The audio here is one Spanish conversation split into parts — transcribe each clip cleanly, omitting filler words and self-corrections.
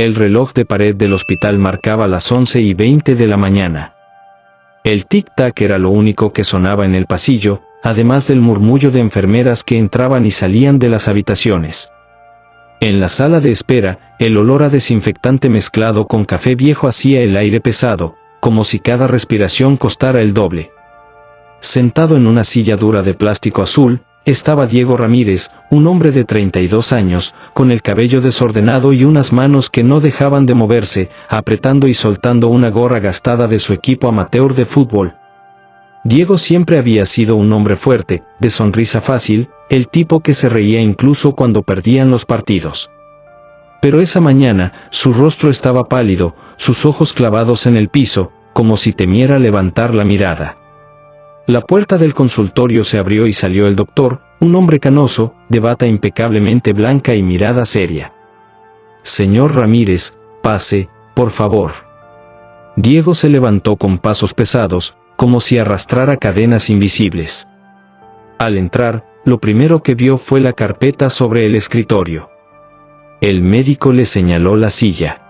El reloj de pared del hospital marcaba las 11:20 de la mañana. El tic-tac era lo único que sonaba en el pasillo, además del murmullo de enfermeras que entraban y salían de las habitaciones. En la sala de espera, el olor a desinfectante mezclado con café viejo hacía el aire pesado, como si cada respiración costara el doble. Sentado en una silla dura de plástico azul, estaba Diego Ramírez, un hombre de 32 años, con el cabello desordenado y unas manos que no dejaban de moverse, apretando y soltando una gorra gastada de su equipo amateur de fútbol. Diego siempre había sido un hombre fuerte, de sonrisa fácil, el tipo que se reía incluso cuando perdían los partidos. Pero esa mañana, su rostro estaba pálido, sus ojos clavados en el piso, como si temiera levantar la mirada. La puerta del consultorio se abrió y salió el doctor, un hombre canoso, de bata impecablemente blanca y mirada seria. «Señor Ramírez, pase, por favor». Diego se levantó con pasos pesados, como si arrastrara cadenas invisibles. Al entrar, lo primero que vio fue la carpeta sobre el escritorio. El médico le señaló la silla.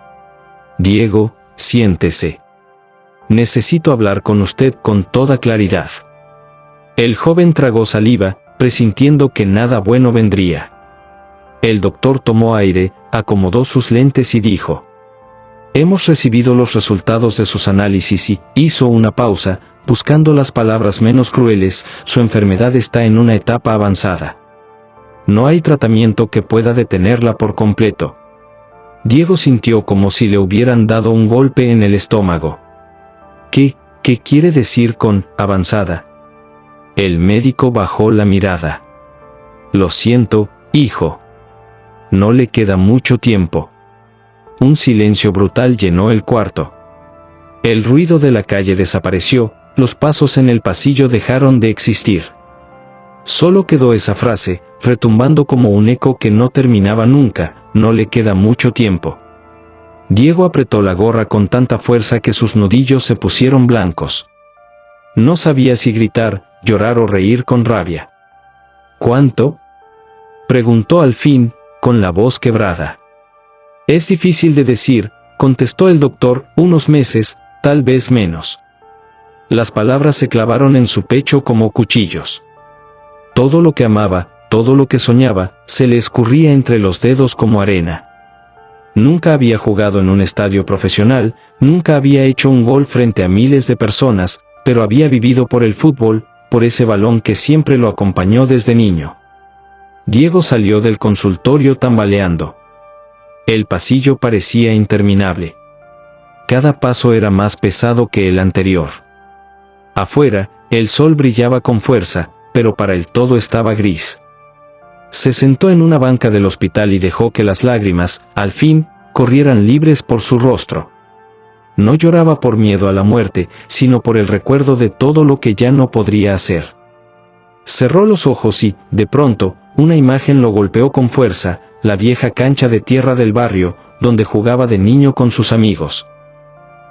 «Diego, siéntese. Necesito hablar con usted con toda claridad». El joven tragó saliva, presintiendo que nada bueno vendría. El doctor tomó aire, acomodó sus lentes y dijo: «Hemos recibido los resultados de sus análisis y», hizo una pausa, buscando las palabras menos crueles, «su enfermedad está en una etapa avanzada. No hay tratamiento que pueda detenerla por completo». Diego sintió como si le hubieran dado un golpe en el estómago. ¿Qué quiere decir con avanzada? El médico bajó la mirada. «Lo siento, hijo. No le queda mucho tiempo». Un silencio brutal llenó el cuarto. El ruido de la calle desapareció, los pasos en el pasillo dejaron de existir. Solo quedó esa frase, retumbando como un eco que no terminaba nunca: «No le queda mucho tiempo». Diego apretó la gorra con tanta fuerza que sus nudillos se pusieron blancos. No sabía si gritar, llorar o reír con rabia. «¿Cuánto?», preguntó al fin, con la voz quebrada. «Es difícil de decir», contestó el doctor, «unos meses, tal vez menos». Las palabras se clavaron en su pecho como cuchillos. Todo lo que amaba, todo lo que soñaba, se le escurría entre los dedos como arena. Nunca había jugado en un estadio profesional, nunca había hecho un gol frente a miles de personas, pero había vivido por el fútbol, por ese balón que siempre lo acompañó desde niño. Diego salió del consultorio tambaleando. El pasillo parecía interminable. Cada paso era más pesado que el anterior. Afuera, el sol brillaba con fuerza, pero para él todo estaba gris. Se sentó en una banca del hospital y dejó que las lágrimas, al fin, corrieran libres por su rostro. No lloraba por miedo a la muerte, sino por el recuerdo de todo lo que ya no podría hacer. Cerró los ojos y, de pronto, una imagen lo golpeó con fuerza: la vieja cancha de tierra del barrio, donde jugaba de niño con sus amigos.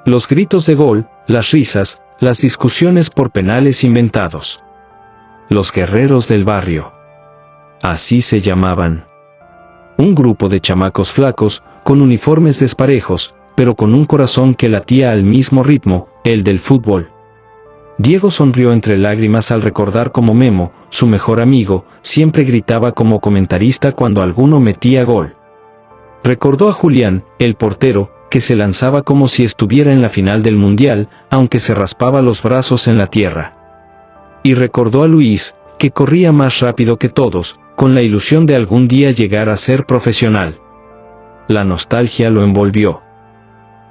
Los gritos de gol, las risas, las discusiones por penales inventados. Los guerreros del barrio. Así se llamaban. Un grupo de chamacos flacos, con uniformes desparejos, pero con un corazón que latía al mismo ritmo, el del fútbol. Diego sonrió entre lágrimas al recordar cómo Memo, su mejor amigo, siempre gritaba como comentarista cuando alguno metía gol. Recordó a Julián, el portero, que se lanzaba como si estuviera en la final del mundial, aunque se raspaba los brazos en la tierra. Y recordó a Luis, que corría más rápido que todos, con la ilusión de algún día llegar a ser profesional. La nostalgia lo envolvió.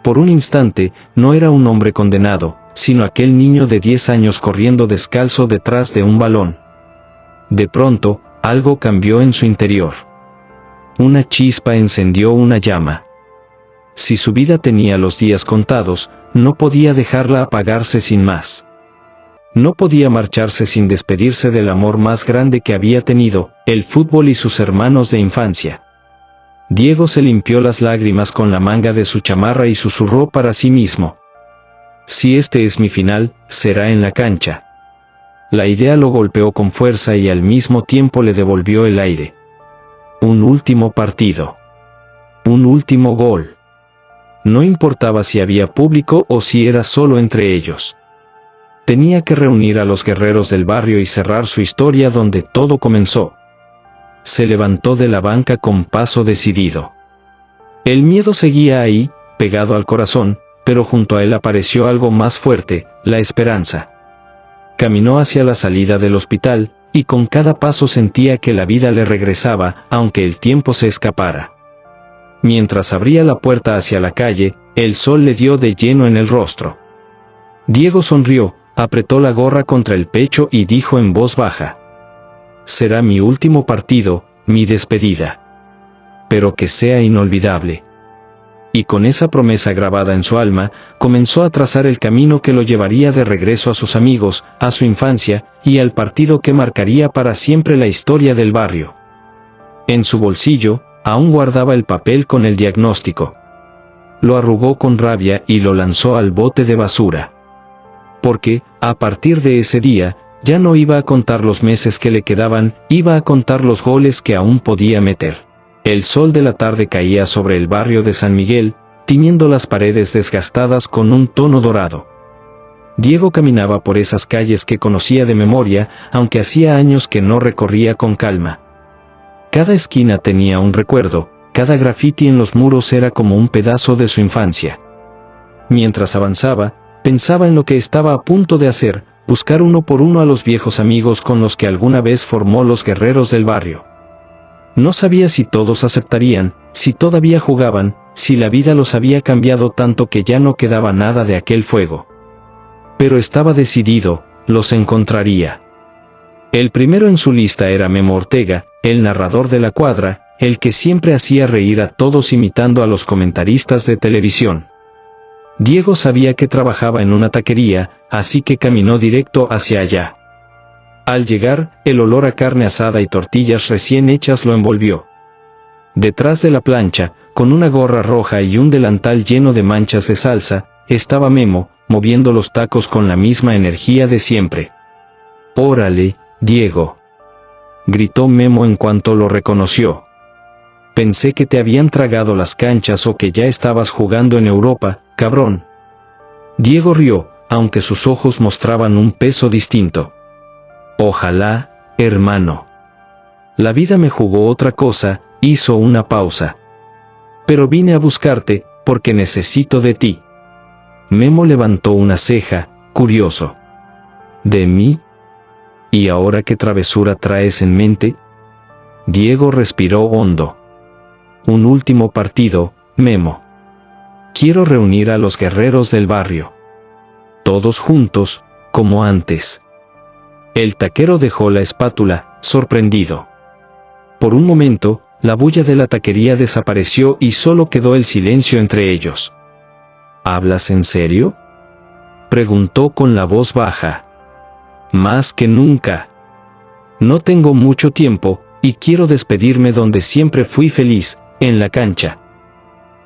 Por un instante, no era un hombre condenado, sino aquel niño de 10 años corriendo descalzo detrás de un balón. De pronto, algo cambió en su interior. Una chispa encendió una llama. Si su vida tenía los días contados, no podía dejarla apagarse sin más. No podía marcharse sin despedirse del amor más grande que había tenido, el fútbol y sus hermanos de infancia. Diego se limpió las lágrimas con la manga de su chamarra y susurró para sí mismo: «Si este es mi final, será en la cancha». La idea lo golpeó con fuerza y al mismo tiempo le devolvió el aire. Un último partido. Un último gol. No importaba si había público o si era solo entre ellos. Tenía que reunir a los guerreros del barrio y cerrar su historia donde todo comenzó. Se levantó de la banca con paso decidido. El miedo seguía ahí, pegado al corazón, pero junto a él apareció algo más fuerte, la esperanza. Caminó hacia la salida del hospital, y con cada paso sentía que la vida le regresaba, aunque el tiempo se escapara. Mientras abría la puerta hacia la calle, el sol le dio de lleno en el rostro. Diego sonrió, apretó la gorra contra el pecho y dijo en voz baja: «Será mi último partido, mi despedida. Pero que sea inolvidable». Y con esa promesa grabada en su alma, comenzó a trazar el camino que lo llevaría de regreso a sus amigos, a su infancia, y al partido que marcaría para siempre la historia del barrio. En su bolsillo, aún guardaba el papel con el diagnóstico. Lo arrugó con rabia y lo lanzó al bote de basura. Porque, a partir de ese día, ya no iba a contar los meses que le quedaban, iba a contar los goles que aún podía meter. El sol de la tarde caía sobre el barrio de San Miguel, tiñendo las paredes desgastadas con un tono dorado. Diego caminaba por esas calles que conocía de memoria, aunque hacía años que no recorría con calma. Cada esquina tenía un recuerdo, cada grafiti en los muros era como un pedazo de su infancia. Mientras avanzaba, pensaba en lo que estaba a punto de hacer, buscar uno por uno a los viejos amigos con los que alguna vez formó los guerreros del barrio. No sabía si todos aceptarían, si todavía jugaban, si la vida los había cambiado tanto que ya no quedaba nada de aquel fuego. Pero estaba decidido, los encontraría. El primero en su lista era Memo Ortega, el narrador de la cuadra, el que siempre hacía reír a todos imitando a los comentaristas de televisión. Diego sabía que trabajaba en una taquería, así que caminó directo hacia allá. Al llegar, el olor a carne asada y tortillas recién hechas lo envolvió. Detrás de la plancha, con una gorra roja y un delantal lleno de manchas de salsa, estaba Memo, moviendo los tacos con la misma energía de siempre. «Órale, Diego», gritó Memo en cuanto lo reconoció. «Pensé que te habían tragado las canchas o que ya estabas jugando en Europa, cabrón». Diego rió, aunque sus ojos mostraban un peso distinto. «Ojalá, hermano. La vida me jugó otra cosa», hizo una pausa. «Pero vine a buscarte, porque necesito de ti». Memo levantó una ceja, curioso. «¿De mí? ¿Y ahora qué travesura traes en mente?» Diego respiró hondo. «Un último partido, Memo. Quiero reunir a los guerreros del barrio. Todos juntos, como antes». El taquero dejó la espátula, sorprendido. Por un momento, la bulla de la taquería desapareció y solo quedó el silencio entre ellos. «¿Hablas en serio?», preguntó con la voz baja. «Más que nunca. No tengo mucho tiempo, y quiero despedirme donde siempre fui feliz, en la cancha».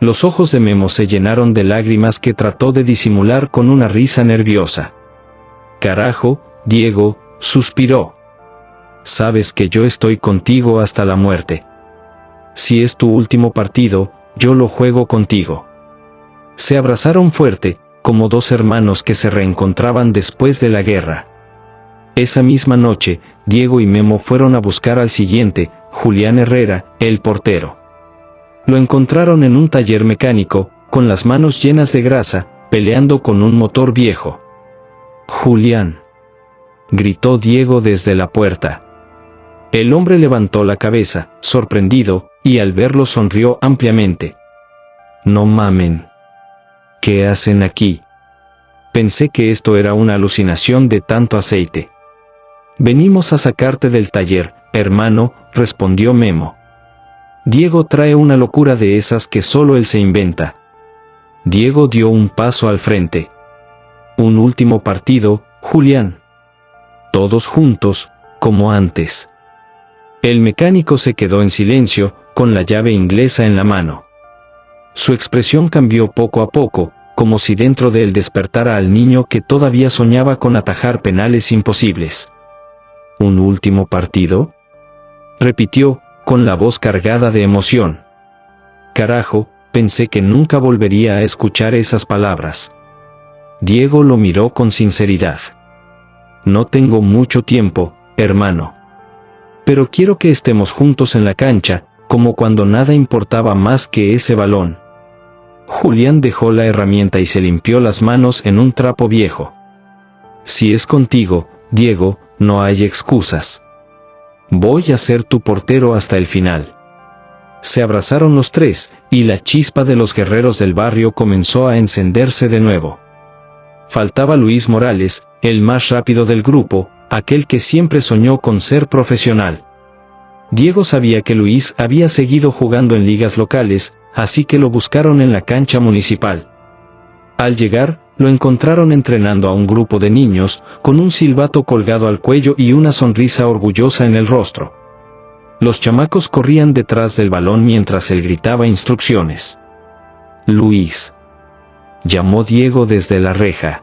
Los ojos de Memo se llenaron de lágrimas que trató de disimular con una risa nerviosa. «Carajo, Diego», suspiró. «Sabes que yo estoy contigo hasta la muerte. Si es tu último partido, yo lo juego contigo». Se abrazaron fuerte, como dos hermanos que se reencontraban después de la guerra. Esa misma noche, Diego y Memo fueron a buscar al siguiente, Julián Herrera, el portero. Lo encontraron en un taller mecánico, con las manos llenas de grasa, peleando con un motor viejo. «Julián», gritó Diego desde la puerta. El hombre levantó la cabeza, sorprendido, y al verlo sonrió ampliamente. «No mamen. ¿Qué hacen aquí? Pensé que esto era una alucinación de tanto aceite». «Venimos a sacarte del taller, hermano», respondió Memo. «Diego trae una locura de esas que solo él se inventa». Diego dio un paso al frente. «Un último partido, Julián. Todos juntos, como antes». El mecánico se quedó en silencio, con la llave inglesa en la mano. Su expresión cambió poco a poco, como si dentro de él despertara al niño que todavía soñaba con atajar penales imposibles. «¿Un último partido?», repitió, con la voz cargada de emoción. «Carajo, pensé que nunca volvería a escuchar esas palabras. Diego lo miró con sinceridad. No tengo mucho tiempo, hermano. Pero quiero que estemos juntos en la cancha, como cuando nada importaba más que ese balón. Julián dejó la herramienta y se limpió las manos en un trapo viejo. Si es contigo, Diego, no hay excusas. Voy a ser tu portero hasta el final. Se abrazaron los tres, y la chispa de los guerreros del barrio comenzó a encenderse de nuevo. Faltaba Luis Morales, el más rápido del grupo, aquel que siempre soñó con ser profesional. Diego sabía que Luis había seguido jugando en ligas locales, así que lo buscaron en la cancha municipal. Al llegar, lo encontraron entrenando a un grupo de niños, con un silbato colgado al cuello y una sonrisa orgullosa en el rostro. Los chamacos corrían detrás del balón mientras él gritaba instrucciones. «Luis», llamó Diego desde la reja.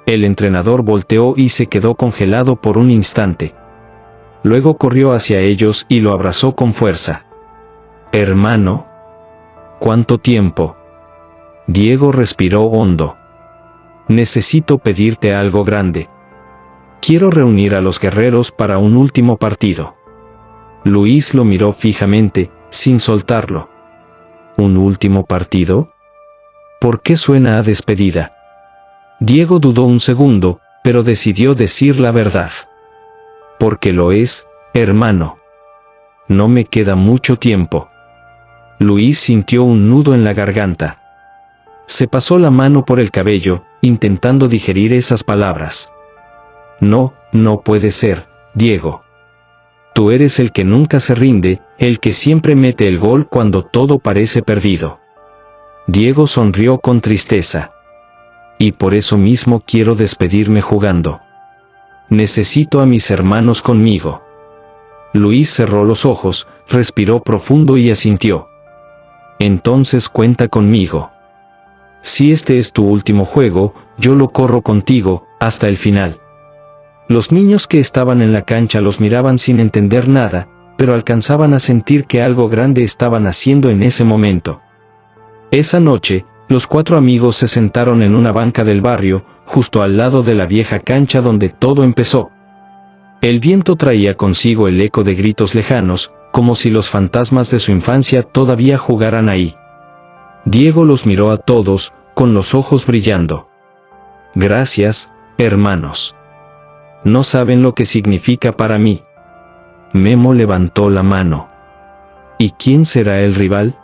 El entrenador volteó y se quedó congelado por un instante. Luego corrió hacia ellos y lo abrazó con fuerza. «Hermano». «¿Cuánto tiempo?» Diego respiró hondo. «Necesito pedirte algo grande. Quiero reunir a los guerreros para un último partido». Luis lo miró fijamente, sin soltarlo. ¿Un último partido? ¿Por qué suena a despedida? Diego dudó un segundo, pero decidió decir la verdad. Porque lo es, hermano. No me queda mucho tiempo. Luis sintió un nudo en la garganta. Se pasó la mano por el cabello, intentando digerir esas palabras. No, no puede ser, Diego. Tú eres el que nunca se rinde, el que siempre mete el gol cuando todo parece perdido. Diego sonrió con tristeza. Y por eso mismo quiero despedirme jugando. Necesito a mis hermanos conmigo. Luis cerró los ojos, respiró profundo y asintió. Entonces cuenta conmigo. Si este es tu último juego, yo lo corro contigo, hasta el final. Los niños que estaban en la cancha los miraban sin entender nada, pero alcanzaban a sentir que algo grande estaban haciendo en ese momento. Esa noche, los cuatro amigos se sentaron en una banca del barrio, justo al lado de la vieja cancha donde todo empezó. El viento traía consigo el eco de gritos lejanos, como si los fantasmas de su infancia todavía jugaran ahí. Diego los miró a todos, con los ojos brillando. Gracias, hermanos. No saben lo que significa para mí. Memo levantó la mano. ¿Y quién será el rival?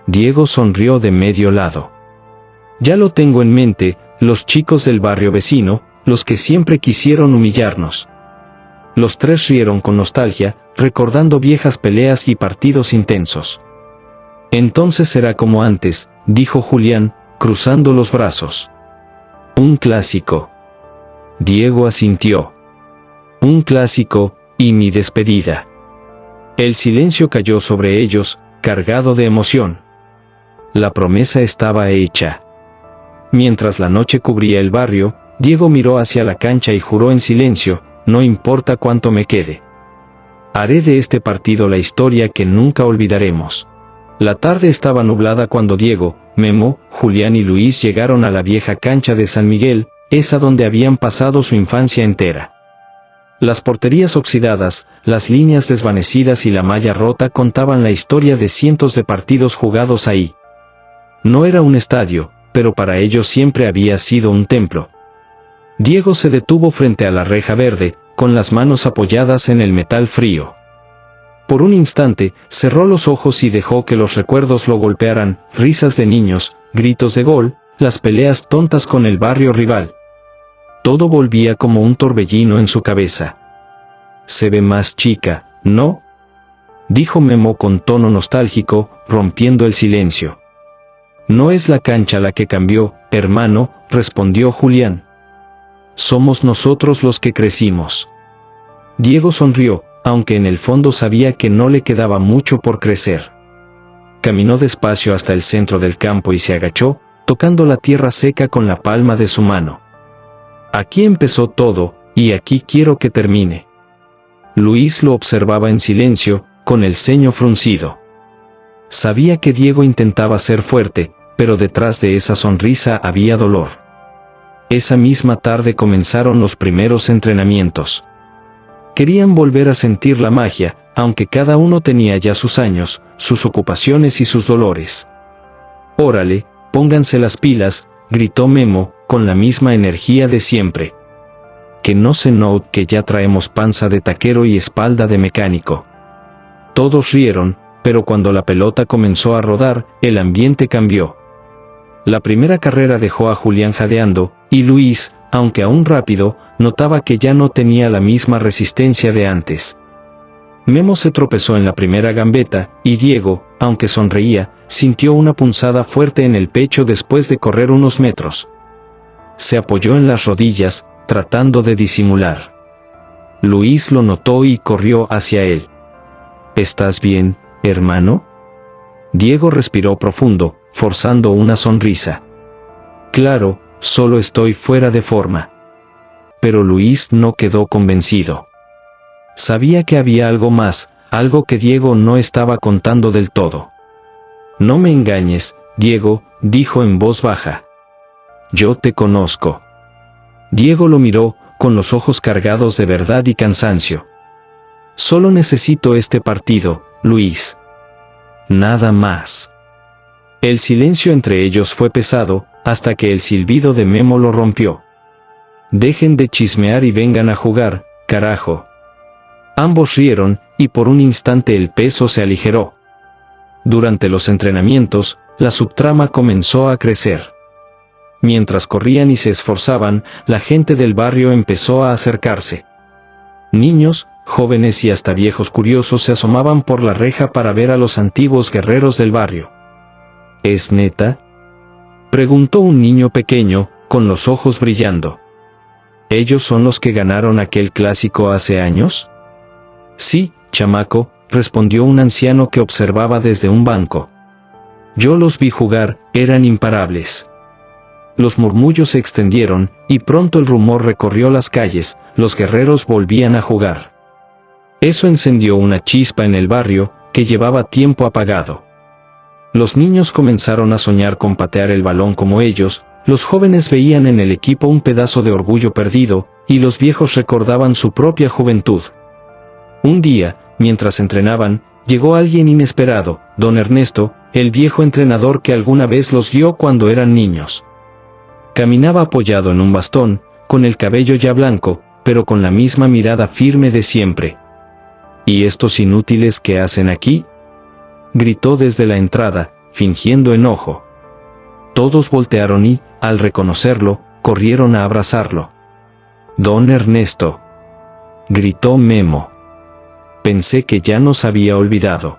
Diego sonrió de medio lado. Ya lo tengo en mente, los chicos del barrio vecino, los que siempre quisieron humillarnos. Los tres rieron con nostalgia, recordando viejas peleas y partidos intensos. Entonces será como antes, dijo Julián, cruzando los brazos. Un clásico. Diego asintió. Un clásico, y mi despedida. El silencio cayó sobre ellos, cargado de emoción. La promesa estaba hecha. Mientras la noche cubría el barrio, Diego miró hacia la cancha y juró en silencio, no importa cuánto me quede. Haré de este partido la historia que nunca olvidaremos. La tarde estaba nublada cuando Diego, Memo, Julián y Luis llegaron a la vieja cancha de San Miguel, esa donde habían pasado su infancia entera. Las porterías oxidadas, las líneas desvanecidas y la malla rota contaban la historia de cientos de partidos jugados ahí. No era un estadio, pero para ellos siempre había sido un templo. Diego se detuvo frente a la reja verde, con las manos apoyadas en el metal frío. Por un instante, cerró los ojos y dejó que los recuerdos lo golpearan, risas de niños, gritos de gol, las peleas tontas con el barrio rival. Todo volvía como un torbellino en su cabeza. Se ve más chica, ¿no? Dijo Memo con tono nostálgico, rompiendo el silencio. No es la cancha la que cambió, hermano, respondió Julián. Somos nosotros los que crecimos. Diego sonrió, aunque en el fondo sabía que no le quedaba mucho por crecer. Caminó despacio hasta el centro del campo y se agachó, tocando la tierra seca con la palma de su mano. Aquí empezó todo, y aquí quiero que termine. Luis lo observaba en silencio, con el ceño fruncido. Sabía que Diego intentaba ser fuerte, pero detrás de esa sonrisa había dolor. Esa misma tarde comenzaron los primeros entrenamientos. Querían volver a sentir la magia, aunque cada uno tenía ya sus años, sus ocupaciones y sus dolores. «Órale, pónganse las pilas», gritó Memo, con la misma energía de siempre. «Que no se note que ya traemos panza de taquero y espalda de mecánico». Todos rieron, pero cuando la pelota comenzó a rodar, el ambiente cambió. La primera carrera dejó a Julián jadeando, y Luis, aunque aún rápido, notaba que ya no tenía la misma resistencia de antes. Memo se tropezó en la primera gambeta, y Diego, aunque sonreía, sintió una punzada fuerte en el pecho después de correr unos metros. Se apoyó en las rodillas, tratando de disimular. Luis lo notó y corrió hacia él. «¿Estás bien, hermano?» Diego respiró profundo, forzando una sonrisa. «Claro, solo estoy fuera de forma». Pero Luis no quedó convencido. Sabía que había algo más, algo que Diego no estaba contando del todo. «No me engañes, Diego», dijo en voz baja. «Yo te conozco». Diego lo miró, con los ojos cargados de verdad y cansancio. «Solo necesito este partido, Luis. Nada más». El silencio entre ellos fue pesado, hasta que el silbido de Memo lo rompió. «Dejen de chismear y vengan a jugar, carajo». Ambos rieron, y por un instante el peso se aligeró. Durante los entrenamientos, la subtrama comenzó a crecer. Mientras corrían y se esforzaban, la gente del barrio empezó a acercarse. Niños, jóvenes y hasta viejos curiosos se asomaban por la reja para ver a los antiguos guerreros del barrio. «¿Es neta?», preguntó un niño pequeño, con los ojos brillando. «¿Ellos son los que ganaron aquel clásico hace años?». «Sí, chamaco», respondió un anciano que observaba desde un banco. «Yo los vi jugar, eran imparables». Los murmullos se extendieron, y pronto el rumor recorrió las calles, los guerreros volvían a jugar. Eso encendió una chispa en el barrio, que llevaba tiempo apagado. Los niños comenzaron a soñar con patear el balón como ellos, los jóvenes veían en el equipo un pedazo de orgullo perdido, y los viejos recordaban su propia juventud. Un día, mientras entrenaban, llegó alguien inesperado, don Ernesto, el viejo entrenador que alguna vez los guió cuando eran niños. Caminaba apoyado en un bastón, con el cabello ya blanco, pero con la misma mirada firme de siempre. «¿Y estos inútiles qué hacen aquí?», gritó desde la entrada, fingiendo enojo. Todos voltearon y, al reconocerlo, corrieron a abrazarlo. «Don Ernesto», gritó Memo. «Pensé que ya nos había olvidado».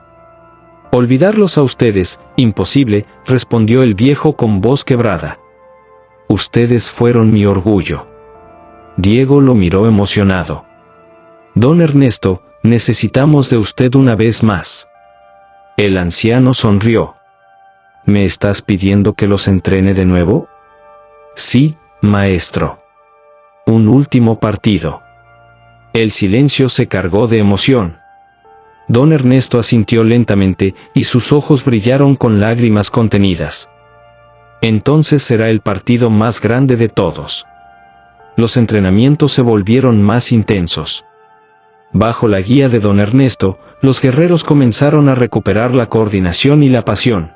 «Olvidarlos a ustedes, imposible», respondió el viejo con voz quebrada. «Ustedes fueron mi orgullo». Diego lo miró emocionado. «Don Ernesto, necesitamos de usted una vez más». El anciano sonrió. «¿Me estás pidiendo que los entrene de nuevo?». «Sí, maestro». «Un último partido». El silencio se cargó de emoción. Don Ernesto asintió lentamente, y sus ojos brillaron con lágrimas contenidas. «Entonces será el partido más grande de todos». Los entrenamientos se volvieron más intensos. Bajo la guía de don Ernesto, los guerreros comenzaron a recuperar la coordinación y la pasión.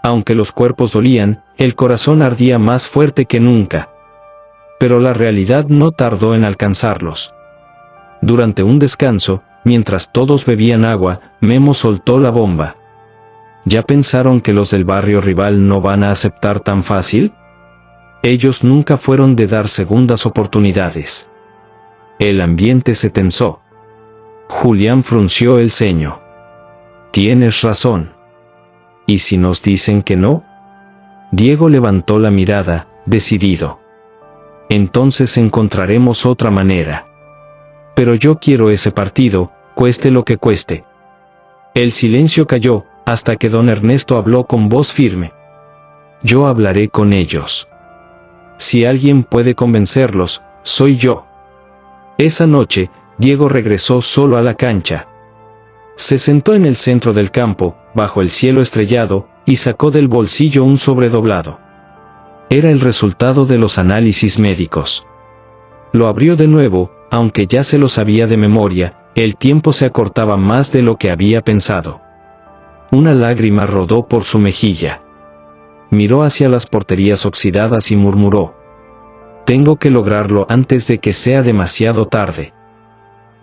Aunque los cuerpos dolían, el corazón ardía más fuerte que nunca. Pero la realidad no tardó en alcanzarlos. Durante un descanso, mientras todos bebían agua, Memo soltó la bomba. ¿Ya pensaron que los del barrio rival no van a aceptar tan fácil? Ellos nunca fueron de dar segundas oportunidades. El ambiente se tensó. Julián frunció el ceño. «Tienes razón». «¿Y si nos dicen que no?». Diego levantó la mirada, decidido. «Entonces encontraremos otra manera. Pero yo quiero ese partido, cueste lo que cueste». El silencio cayó, hasta que don Ernesto habló con voz firme. «Yo hablaré con ellos. Si alguien puede convencerlos, soy yo». Esa noche, Diego regresó solo a la cancha. Se sentó en el centro del campo, bajo el cielo estrellado, y sacó del bolsillo un sobre doblado. Era el resultado de los análisis médicos. Lo abrió de nuevo, aunque ya se lo sabía de memoria, el tiempo se acortaba más de lo que había pensado. Una lágrima rodó por su mejilla. Miró hacia las porterías oxidadas y murmuró: «Tengo que lograrlo antes de que sea demasiado tarde».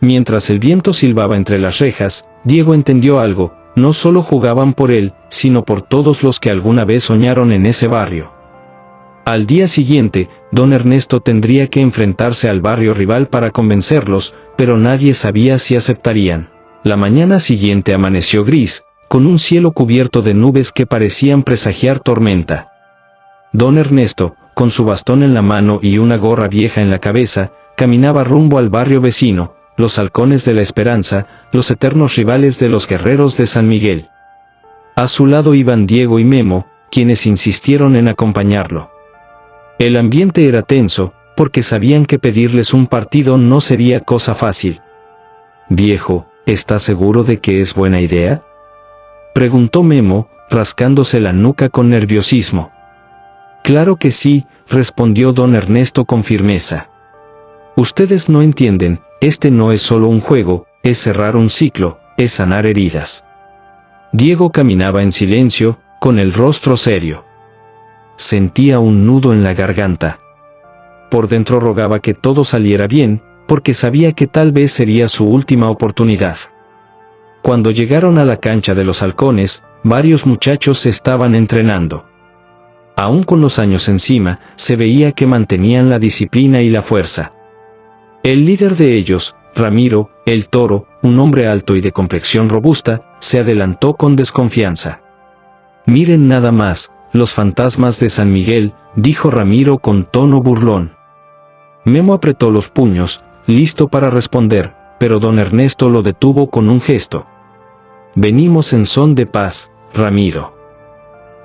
Mientras el viento silbaba entre las rejas, Diego entendió algo: no solo jugaban por él, sino por todos los que alguna vez soñaron en ese barrio. Al día siguiente, don Ernesto tendría que enfrentarse al barrio rival para convencerlos, pero nadie sabía si aceptarían. La mañana siguiente amaneció gris, con un cielo cubierto de nubes que parecían presagiar tormenta. Don Ernesto, con su bastón en la mano y una gorra vieja en la cabeza, caminaba rumbo al barrio vecino, los Halcones de la Esperanza, los eternos rivales de los guerreros de San Miguel. A su lado iban Diego y Memo, quienes insistieron en acompañarlo. El ambiente era tenso, porque sabían que pedirles un partido no sería cosa fácil. «Viejo, ¿estás seguro de que es buena idea?», preguntó Memo, rascándose la nuca con nerviosismo. «Claro que sí», respondió don Ernesto con firmeza. «Ustedes no entienden, este no es solo un juego, es cerrar un ciclo, es sanar heridas». Diego caminaba en silencio, con el rostro serio. Sentía un nudo en la garganta. Por dentro rogaba que todo saliera bien, porque sabía que tal vez sería su última oportunidad. Cuando llegaron a la cancha de los Halcones, varios muchachos estaban entrenando. Aún con los años encima, se veía que mantenían la disciplina y la fuerza. El líder de ellos, Ramiro, el Toro, un hombre alto y de complexión robusta, se adelantó con desconfianza. «Miren nada más, los fantasmas de San Miguel», dijo Ramiro con tono burlón. Memo apretó los puños, listo para responder, pero don Ernesto lo detuvo con un gesto. «Venimos en son de paz, Ramiro».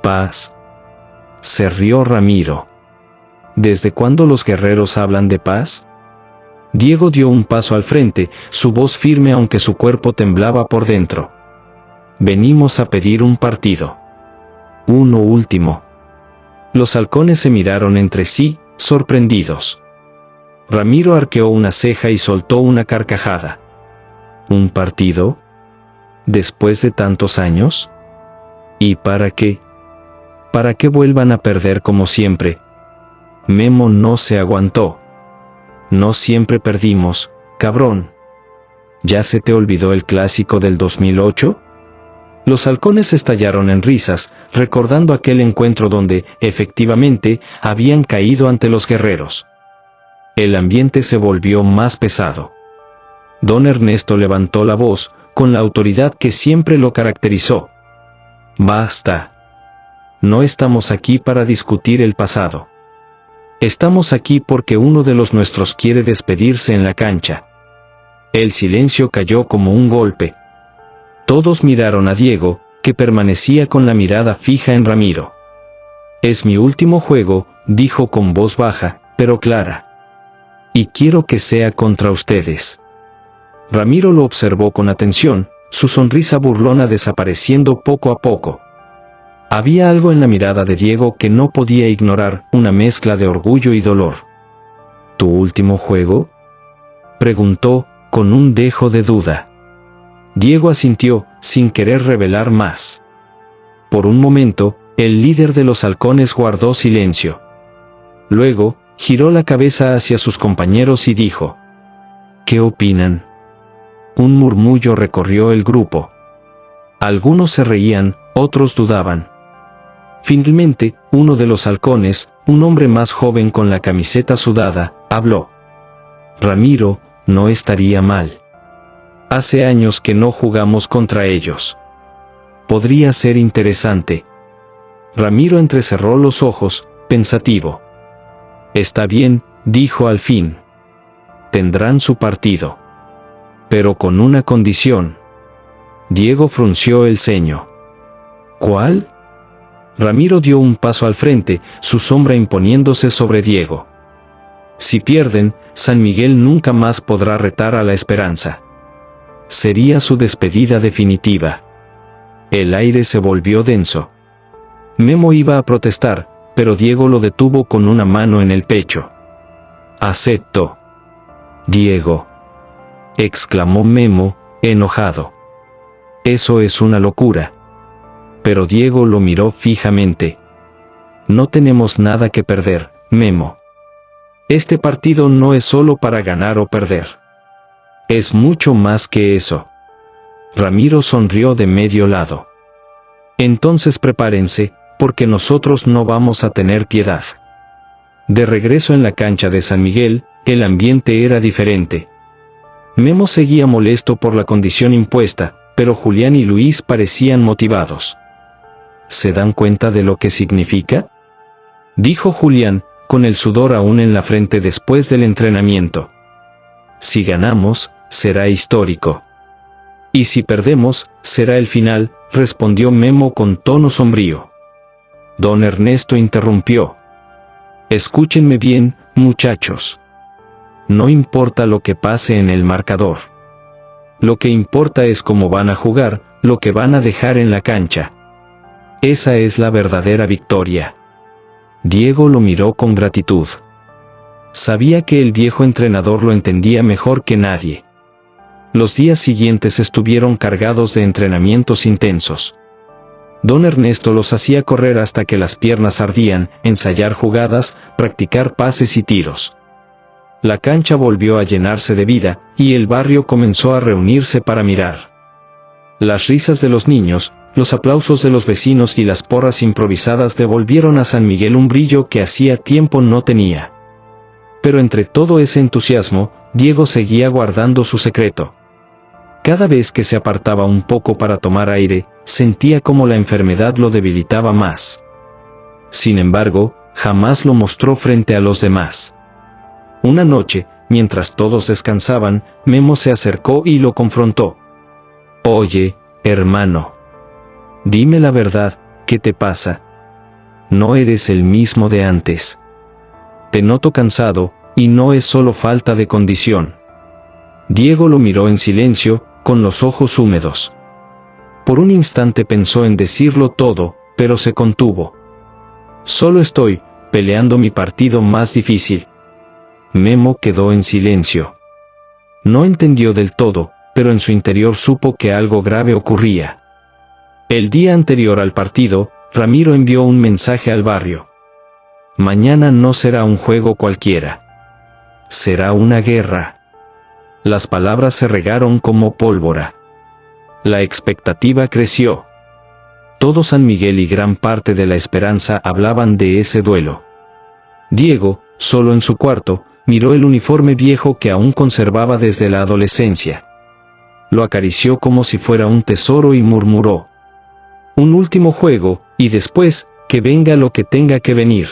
«¿Paz?», se rió Ramiro. «¿Desde cuándo los guerreros hablan de paz?». Diego dio un paso al frente, su voz firme aunque su cuerpo temblaba por dentro. «Venimos a pedir un partido. Uno último». Los Halcones se miraron entre sí, sorprendidos. Ramiro arqueó una ceja y soltó una carcajada. «¿Un partido? ¿Después de tantos años? ¿Y para qué? ¿Para que vuelvan a perder como siempre?». Memo no se aguantó. «No siempre perdimos, cabrón. ¿Ya se te olvidó el clásico del 2008? Los Halcones estallaron en risas, recordando aquel encuentro donde, efectivamente, habían caído ante los guerreros. El ambiente se volvió más pesado. Don Ernesto levantó la voz, con la autoridad que siempre lo caracterizó. «Basta. No estamos aquí para discutir el pasado. Estamos aquí porque uno de los nuestros quiere despedirse en la cancha». El silencio cayó como un golpe. Todos miraron a Diego, que permanecía con la mirada fija en Ramiro. «Es mi último juego», dijo con voz baja, pero clara. «Y quiero que sea contra ustedes». Ramiro lo observó con atención, su sonrisa burlona desapareciendo poco a poco. Había algo en la mirada de Diego que no podía ignorar, una mezcla de orgullo y dolor. «¿Tu último juego?», preguntó, con un dejo de duda. Diego asintió, sin querer revelar más. Por un momento, el líder de los Halcones guardó silencio. Luego, giró la cabeza hacia sus compañeros y dijo: «¿Qué opinan?». Un murmullo recorrió el grupo. Algunos se reían, otros dudaban. Finalmente, uno de los Halcones, un hombre más joven con la camiseta sudada, habló. «Ramiro, no estaría mal. Hace años que no jugamos contra ellos. Podría ser interesante». Ramiro entrecerró los ojos, pensativo. «Está bien», dijo al fin. «Tendrán su partido. Pero con una condición». Diego frunció el ceño. «¿Cuál?». Ramiro dio un paso al frente, su sombra imponiéndose sobre Diego. «Si pierden, San Miguel nunca más podrá retar a la Esperanza. Sería su despedida definitiva. El aire se volvió denso. Memo iba a protestar, pero Diego lo detuvo con una mano en el pecho. «Acepto». «Diego», exclamó Memo, enojado. «Eso es una locura». Pero Diego lo miró fijamente. «No tenemos nada que perder, Memo. Este partido no es solo para ganar o perder. Es mucho más que eso». Ramiro sonrió de medio lado. «Entonces prepárense, porque nosotros no vamos a tener piedad». De regreso en la cancha de San Miguel, el ambiente era diferente. Memo seguía molesto por la condición impuesta, pero Julián y Luis parecían motivados. «¿Se dan cuenta de lo que significa?», dijo Julián, con el sudor aún en la frente después del entrenamiento. «Si ganamos, será histórico. Y si perdemos, será el final», respondió Memo con tono sombrío. Don Ernesto interrumpió. «Escúchenme bien, muchachos. No importa lo que pase en el marcador. Lo que importa es cómo van a jugar, lo que van a dejar en la cancha. Esa es la verdadera victoria». Diego lo miró con gratitud. Sabía que el viejo entrenador lo entendía mejor que nadie. Los días siguientes estuvieron cargados de entrenamientos intensos. Don Ernesto los hacía correr hasta que las piernas ardían, ensayar jugadas, practicar pases y tiros. La cancha volvió a llenarse de vida, y el barrio comenzó a reunirse para mirar. Las risas de los niños, los aplausos de los vecinos y las porras improvisadas devolvieron a San Miguel un brillo que hacía tiempo no tenía. Pero entre todo ese entusiasmo, Diego seguía guardando su secreto. Cada vez que se apartaba un poco para tomar aire, sentía como la enfermedad lo debilitaba más. Sin embargo, jamás lo mostró frente a los demás. Una noche, mientras todos descansaban, Memo se acercó y lo confrontó. «Oye, hermano. Dime la verdad, ¿qué te pasa? No eres el mismo de antes. Te noto cansado, y no es solo falta de condición». Diego lo miró en silencio, con los ojos húmedos. Por un instante pensó en decirlo todo, pero se contuvo. «Solo estoy peleando mi partido más difícil». Memo quedó en silencio. No entendió del todo, pero en su interior supo que algo grave ocurría. El día anterior al partido, Ramiro envió un mensaje al barrio. «Mañana no será un juego cualquiera. Será una guerra». Las palabras se regaron como pólvora. La expectativa creció. Todo San Miguel y gran parte de la Esperanza hablaban de ese duelo. Diego, solo en su cuarto, miró el uniforme viejo que aún conservaba desde la adolescencia. Lo acarició como si fuera un tesoro y murmuró: «Un último juego, y después, que venga lo que tenga que venir».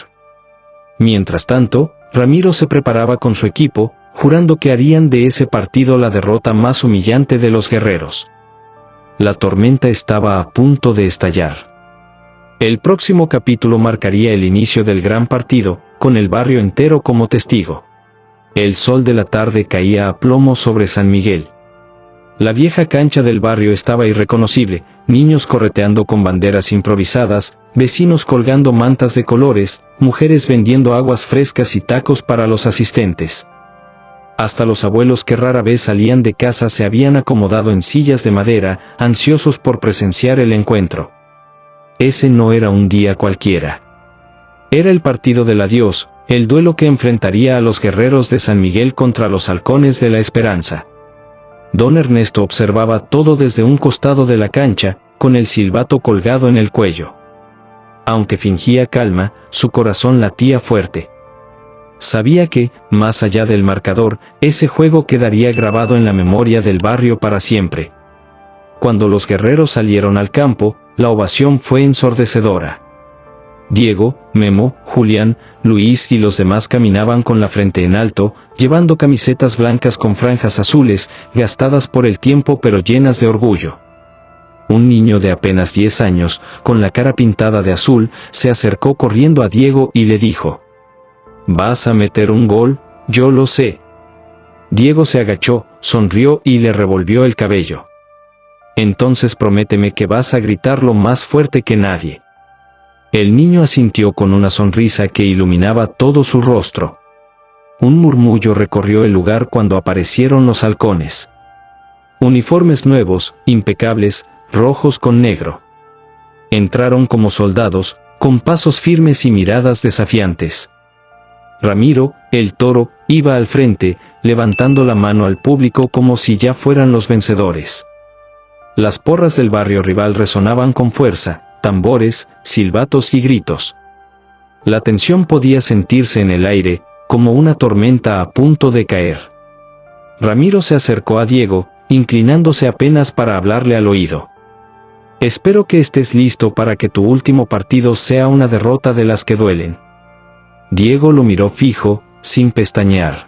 Mientras tanto, Ramiro se preparaba con su equipo, jurando que harían de ese partido la derrota más humillante de los guerreros. La tormenta estaba a punto de estallar. El próximo capítulo marcaría el inicio del gran partido, con el barrio entero como testigo. El sol de la tarde caía a plomo sobre San Miguel. La vieja cancha del barrio estaba irreconocible, niños correteando con banderas improvisadas, vecinos colgando mantas de colores, mujeres vendiendo aguas frescas y tacos para los asistentes. Hasta los abuelos que rara vez salían de casa se habían acomodado en sillas de madera, ansiosos por presenciar el encuentro. Ese no era un día cualquiera. Era el partido del adiós, el duelo que enfrentaría a los guerreros de San Miguel contra los halcones de la Esperanza. Don Ernesto observaba todo desde un costado de la cancha, con el silbato colgado en el cuello. Aunque fingía calma, su corazón latía fuerte. Sabía que, más allá del marcador, ese juego quedaría grabado en la memoria del barrio para siempre. Cuando los guerreros salieron al campo, la ovación fue ensordecedora. Diego, Memo, Julián, Luis y los demás caminaban con la frente en alto, llevando camisetas blancas con franjas azules, gastadas por el tiempo pero llenas de orgullo. Un niño de apenas 10 años, con la cara pintada de azul, se acercó corriendo a Diego y le dijo: «¿Vas a meter un gol? Yo lo sé». Diego se agachó, sonrió y le revolvió el cabello. Entonces prométeme que vas a gritarlo más fuerte que nadie. El niño asintió con una sonrisa que iluminaba todo su rostro. Un murmullo recorrió el lugar cuando aparecieron los halcones. Uniformes nuevos, impecables, rojos con negro. Entraron como soldados, con pasos firmes y miradas desafiantes. Ramiro, el toro, iba al frente, levantando la mano al público como si ya fueran los vencedores. Las porras del barrio rival resonaban con fuerza, tambores, silbatos y gritos. La tensión podía sentirse en el aire, como una tormenta a punto de caer. Ramiro se acercó a Diego, inclinándose apenas para hablarle al oído. Espero que estés listo para que tu último partido sea una derrota de las que duelen. Diego lo miró fijo, sin pestañear.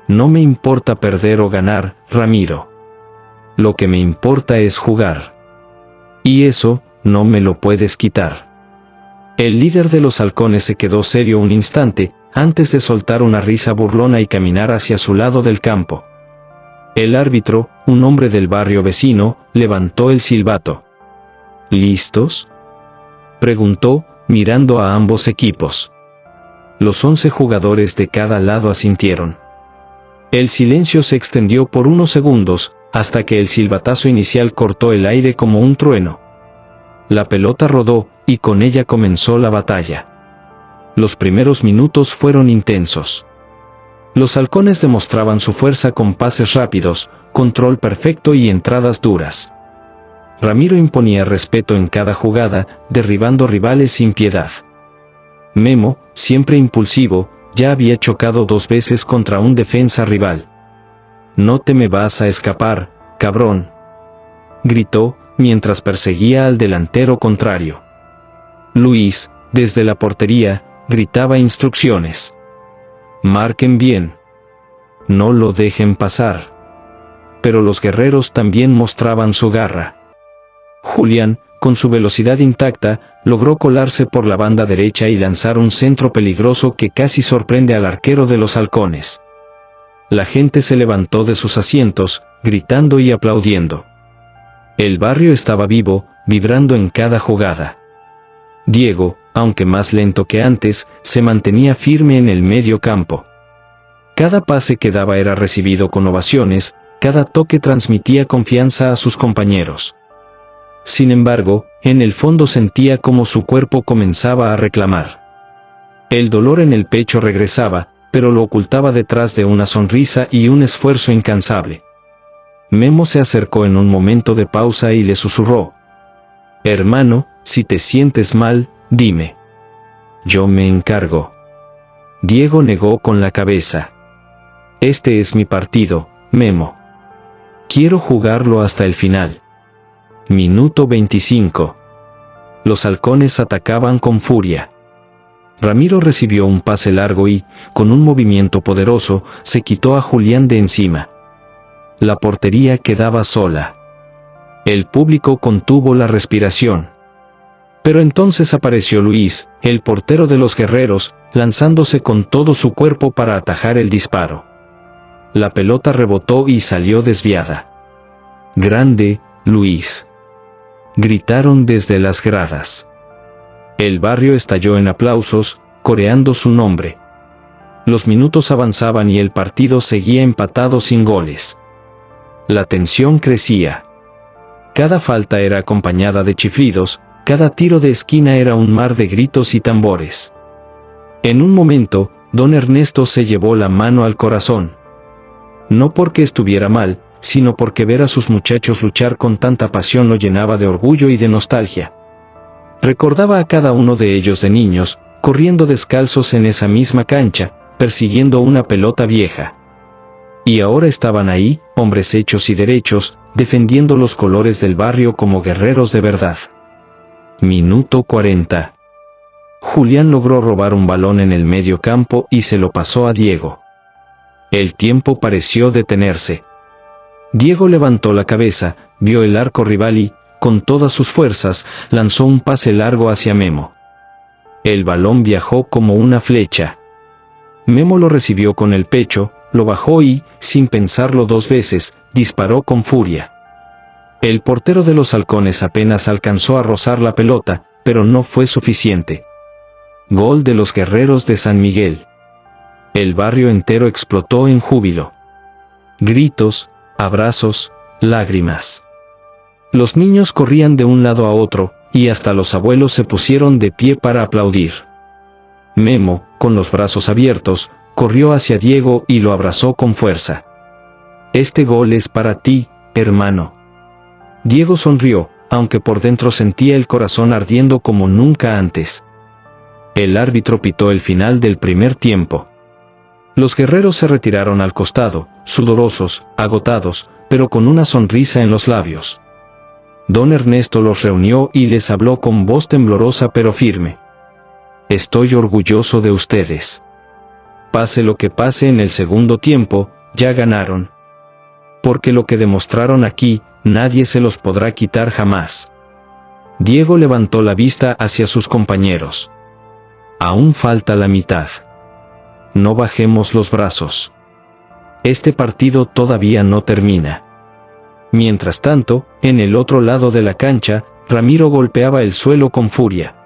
No me importa perder o ganar, Ramiro. Lo que me importa es jugar. Y eso, no me lo puedes quitar. El líder de los halcones se quedó serio un instante, antes de soltar una risa burlona y caminar hacia su lado del campo. El árbitro, un hombre del barrio vecino, levantó el silbato. ¿Listos?, preguntó, mirando a ambos equipos. Los 11 jugadores de cada lado asintieron. El silencio se extendió por unos segundos, hasta que el silbatazo inicial cortó el aire como un trueno. La pelota rodó, y con ella comenzó la batalla. Los primeros minutos fueron intensos. Los halcones demostraban su fuerza con pases rápidos, control perfecto y entradas duras. Ramiro imponía respeto en cada jugada, derribando rivales sin piedad. Memo, siempre impulsivo, ya había chocado 2 veces contra un defensa rival. «No te me vas a escapar, cabrón», gritó, mientras perseguía al delantero contrario. Luis, desde la portería, gritaba instrucciones. «Marquen bien. No lo dejen pasar». Pero los guerreros también mostraban su garra. Julián, con su velocidad intacta, logró colarse por la banda derecha y lanzar un centro peligroso que casi sorprende al arquero de los halcones. La gente se levantó de sus asientos, gritando y aplaudiendo. El barrio estaba vivo, vibrando en cada jugada. Diego, aunque más lento que antes, se mantenía firme en el medio campo. Cada pase que daba era recibido con ovaciones, cada toque transmitía confianza a sus compañeros. Sin embargo, en el fondo sentía como su cuerpo comenzaba a reclamar. El dolor en el pecho regresaba, pero lo ocultaba detrás de una sonrisa y un esfuerzo incansable. Memo se acercó en un momento de pausa y le susurró: «Hermano, si te sientes mal, dime. Yo me encargo». Diego negó con la cabeza. «Este es mi partido, Memo. Quiero jugarlo hasta el final». Minuto 25. Los halcones atacaban con furia. Ramiro recibió un pase largo y, con un movimiento poderoso, se quitó a Julián de encima. La portería quedaba sola. El público contuvo la respiración. Pero entonces apareció Luis, el portero de los guerreros, lanzándose con todo su cuerpo para atajar el disparo. La pelota rebotó y salió desviada. «Grande, Luis», gritaron desde las gradas. El barrio estalló en aplausos, coreando su nombre. Los minutos avanzaban y el partido seguía empatado sin goles. La tensión crecía. Cada falta era acompañada de chiflidos, cada tiro de esquina era un mar de gritos y tambores. En un momento, don Ernesto se llevó la mano al corazón. No porque estuviera mal, sino porque ver a sus muchachos luchar con tanta pasión lo llenaba de orgullo y de nostalgia. Recordaba a cada uno de ellos de niños, corriendo descalzos en esa misma cancha, persiguiendo una pelota vieja. Y ahora estaban ahí, hombres hechos y derechos, defendiendo los colores del barrio como guerreros de verdad. Minuto 40. Julián logró robar un balón en el medio campo y se lo pasó a Diego. El tiempo pareció detenerse. Diego levantó la cabeza, vio el arco rival y, con todas sus fuerzas, lanzó un pase largo hacia Memo. El balón viajó como una flecha. Memo lo recibió con el pecho, lo bajó y, sin pensarlo dos veces, disparó con furia. El portero de los halcones apenas alcanzó a rozar la pelota, pero no fue suficiente. Gol de los guerreros de San Miguel. El barrio entero explotó en júbilo. Gritos, abrazos, lágrimas. Los niños corrían de un lado a otro, y hasta los abuelos se pusieron de pie para aplaudir. Memo, con los brazos abiertos, corrió hacia Diego y lo abrazó con fuerza. Este gol es para ti, hermano. Diego sonrió, aunque por dentro sentía el corazón ardiendo como nunca antes. El árbitro pitó el final del primer tiempo. Los guerreros se retiraron al costado, sudorosos, agotados, pero con una sonrisa en los labios. Don Ernesto los reunió y les habló con voz temblorosa pero firme. Estoy orgulloso de ustedes. Pase lo que pase en el segundo tiempo, ya ganaron. Porque lo que demostraron aquí, nadie se los podrá quitar jamás. Diego levantó la vista hacia sus compañeros. Aún falta la mitad. No bajemos los brazos. Este partido todavía no termina. Mientras tanto, en el otro lado de la cancha, Ramiro golpeaba el suelo con furia.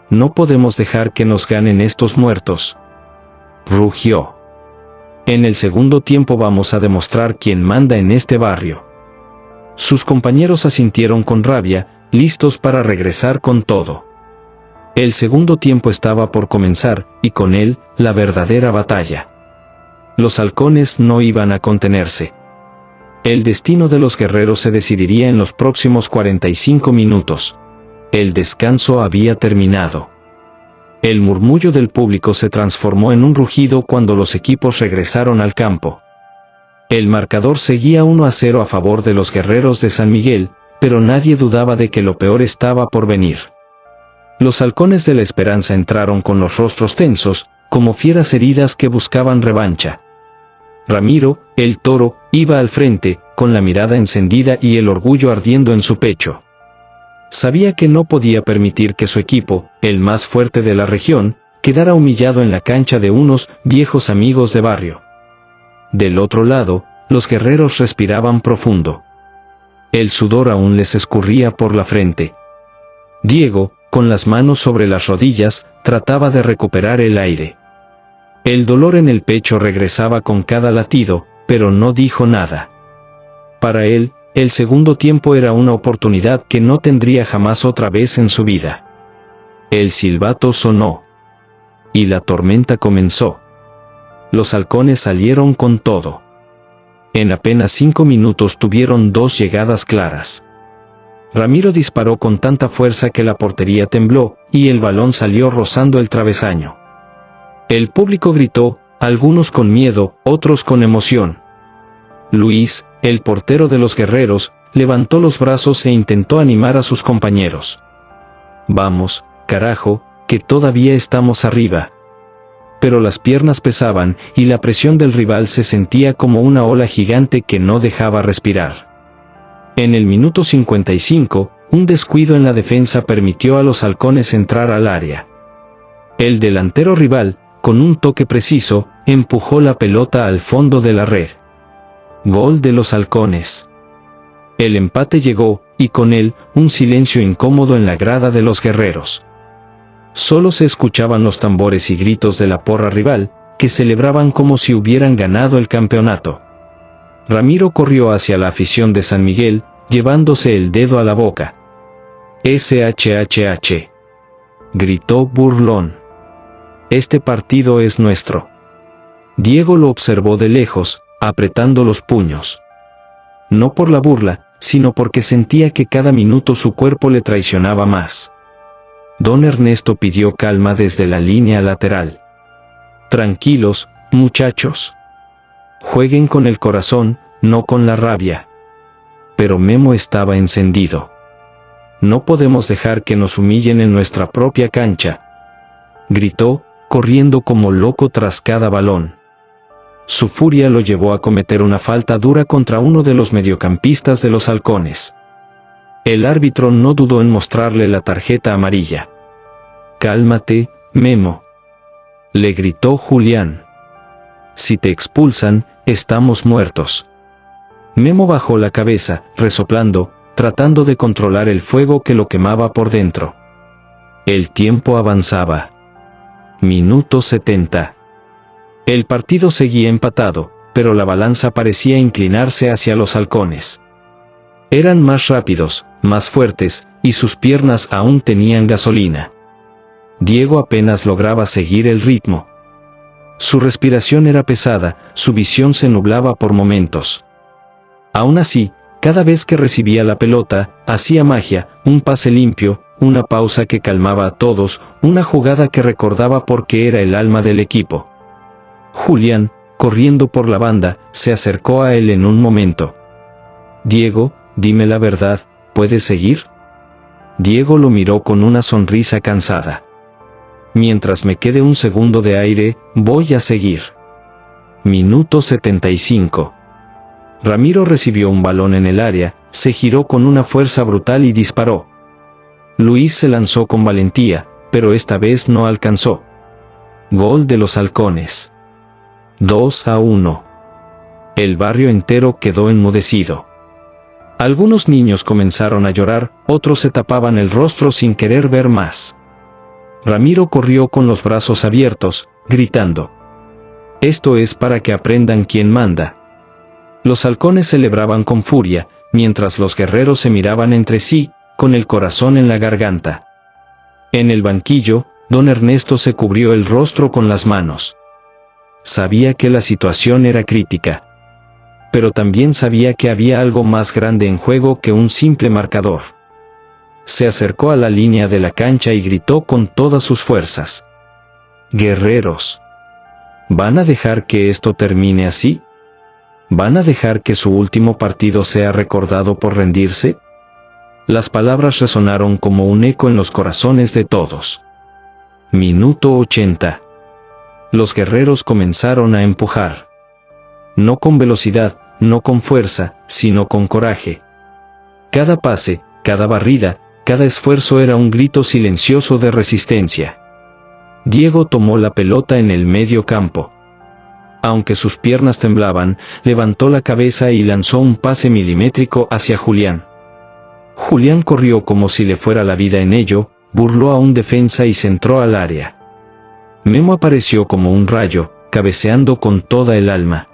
No podemos dejar que nos ganen estos muertos. Rugió. En el segundo tiempo vamos a demostrar quién manda en este barrio. Sus compañeros asintieron con rabia, listos para regresar con todo. El segundo tiempo estaba por comenzar, y con él, la verdadera batalla. Los halcones no iban a contenerse. El destino de los guerreros se decidiría en los próximos 45 minutos. El descanso había terminado. El murmullo del público se transformó en un rugido cuando los equipos regresaron al campo. El marcador seguía 1-0 a favor de los guerreros de San Miguel, pero nadie dudaba de que lo peor estaba por venir. Los halcones de la esperanza entraron con los rostros tensos, como fieras heridas que buscaban revancha. Ramiro, el toro, iba al frente, con la mirada encendida y el orgullo ardiendo en su pecho. Sabía que no podía permitir que su equipo, el más fuerte de la región, quedara humillado en la cancha de unos viejos amigos de barrio. Del otro lado, los guerreros respiraban profundo. El sudor aún les escurría por la frente. Diego, con las manos sobre las rodillas, trataba de recuperar el aire. El dolor en el pecho regresaba con cada latido, pero no dijo nada. Para él, el segundo tiempo era una oportunidad que no tendría jamás otra vez en su vida. El silbato sonó. Y la tormenta comenzó. Los halcones salieron con todo. En apenas 5 minutos tuvieron 2 llegadas claras. Ramiro disparó con tanta fuerza que la portería tembló, y el balón salió rozando el travesaño. El público gritó, algunos con miedo, otros con emoción. Luis, el portero de los guerreros, levantó los brazos e intentó animar a sus compañeros. Vamos, carajo, que todavía estamos arriba. Pero las piernas pesaban, y la presión del rival se sentía como una ola gigante que no dejaba respirar. En el minuto 55, un descuido en la defensa permitió a los halcones entrar al área. El delantero rival, con un toque preciso, empujó la pelota al fondo de la red. Gol de los halcones. El empate llegó, y con él, un silencio incómodo en la grada de los guerreros. Solo se escuchaban los tambores y gritos de la porra rival, que celebraban como si hubieran ganado el campeonato. Ramiro corrió hacia la afición de San Miguel, llevándose el dedo a la boca. «SHHH», gritó burlón. «Este partido es nuestro». Diego lo observó de lejos, apretando los puños. No por la burla, sino porque sentía que cada minuto su cuerpo le traicionaba más. Don Ernesto pidió calma desde la línea lateral. «Tranquilos, muchachos. Jueguen con el corazón, no con la rabia». Pero Memo estaba encendido. «No podemos dejar que nos humillen en nuestra propia cancha», gritó, corriendo como loco tras cada balón. Su furia lo llevó a cometer una falta dura contra uno de los mediocampistas de los halcones. El árbitro no dudó en mostrarle la tarjeta amarilla. «Cálmate, Memo», le gritó Julián. si te expulsan, estamos muertos. Memo bajó la cabeza, resoplando, tratando de controlar el fuego que lo quemaba por dentro. El tiempo avanzaba. Minuto 70. El partido seguía empatado, pero la balanza parecía inclinarse hacia los halcones. Eran más rápidos, más fuertes, y sus piernas aún tenían gasolina. Diego apenas lograba seguir el ritmo. Su respiración era pesada, su visión se nublaba por momentos. Aún así, cada vez que recibía la pelota, hacía magia, un pase limpio, una pausa que calmaba a todos, una jugada que recordaba por qué era el alma del equipo. Julián, corriendo por la banda, se acercó a él en un momento. «Diego, dime la verdad, ¿puedes seguir?» Diego lo miró con una sonrisa cansada. «Mientras me quede un segundo de aire, voy a seguir». Minuto 75. Ramiro recibió un balón en el área, se giró con una fuerza brutal y disparó. Luis se lanzó con valentía, pero esta vez no alcanzó. Gol de los halcones. 2-1. El barrio entero quedó enmudecido. Algunos niños comenzaron a llorar, otros se tapaban el rostro sin querer ver más. Ramiro corrió con los brazos abiertos, gritando: «Esto es para que aprendan quién manda». Los halcones celebraban con furia, mientras los guerreros se miraban entre sí, con el corazón en la garganta. En el banquillo, don Ernesto se cubrió el rostro con las manos. Sabía que la situación era crítica. Pero también sabía que había algo más grande en juego que un simple marcador. Se acercó a la línea de la cancha y gritó con todas sus fuerzas: «Guerreros, ¿van a dejar que esto termine así? ¿Van a dejar que su último partido sea recordado por rendirse?». Las palabras resonaron como un eco en los corazones de todos. Minuto 80. Los guerreros comenzaron a empujar. No con velocidad, no con fuerza, sino con coraje. Cada pase, cada barrida, cada esfuerzo era un grito silencioso de resistencia. Diego tomó la pelota en el medio campo. Aunque sus piernas temblaban, levantó la cabeza y lanzó un pase milimétrico hacia Julián. Julián corrió como si le fuera la vida en ello, burló a un defensa y centró al área. Memo apareció como un rayo, cabeceando con toda el alma.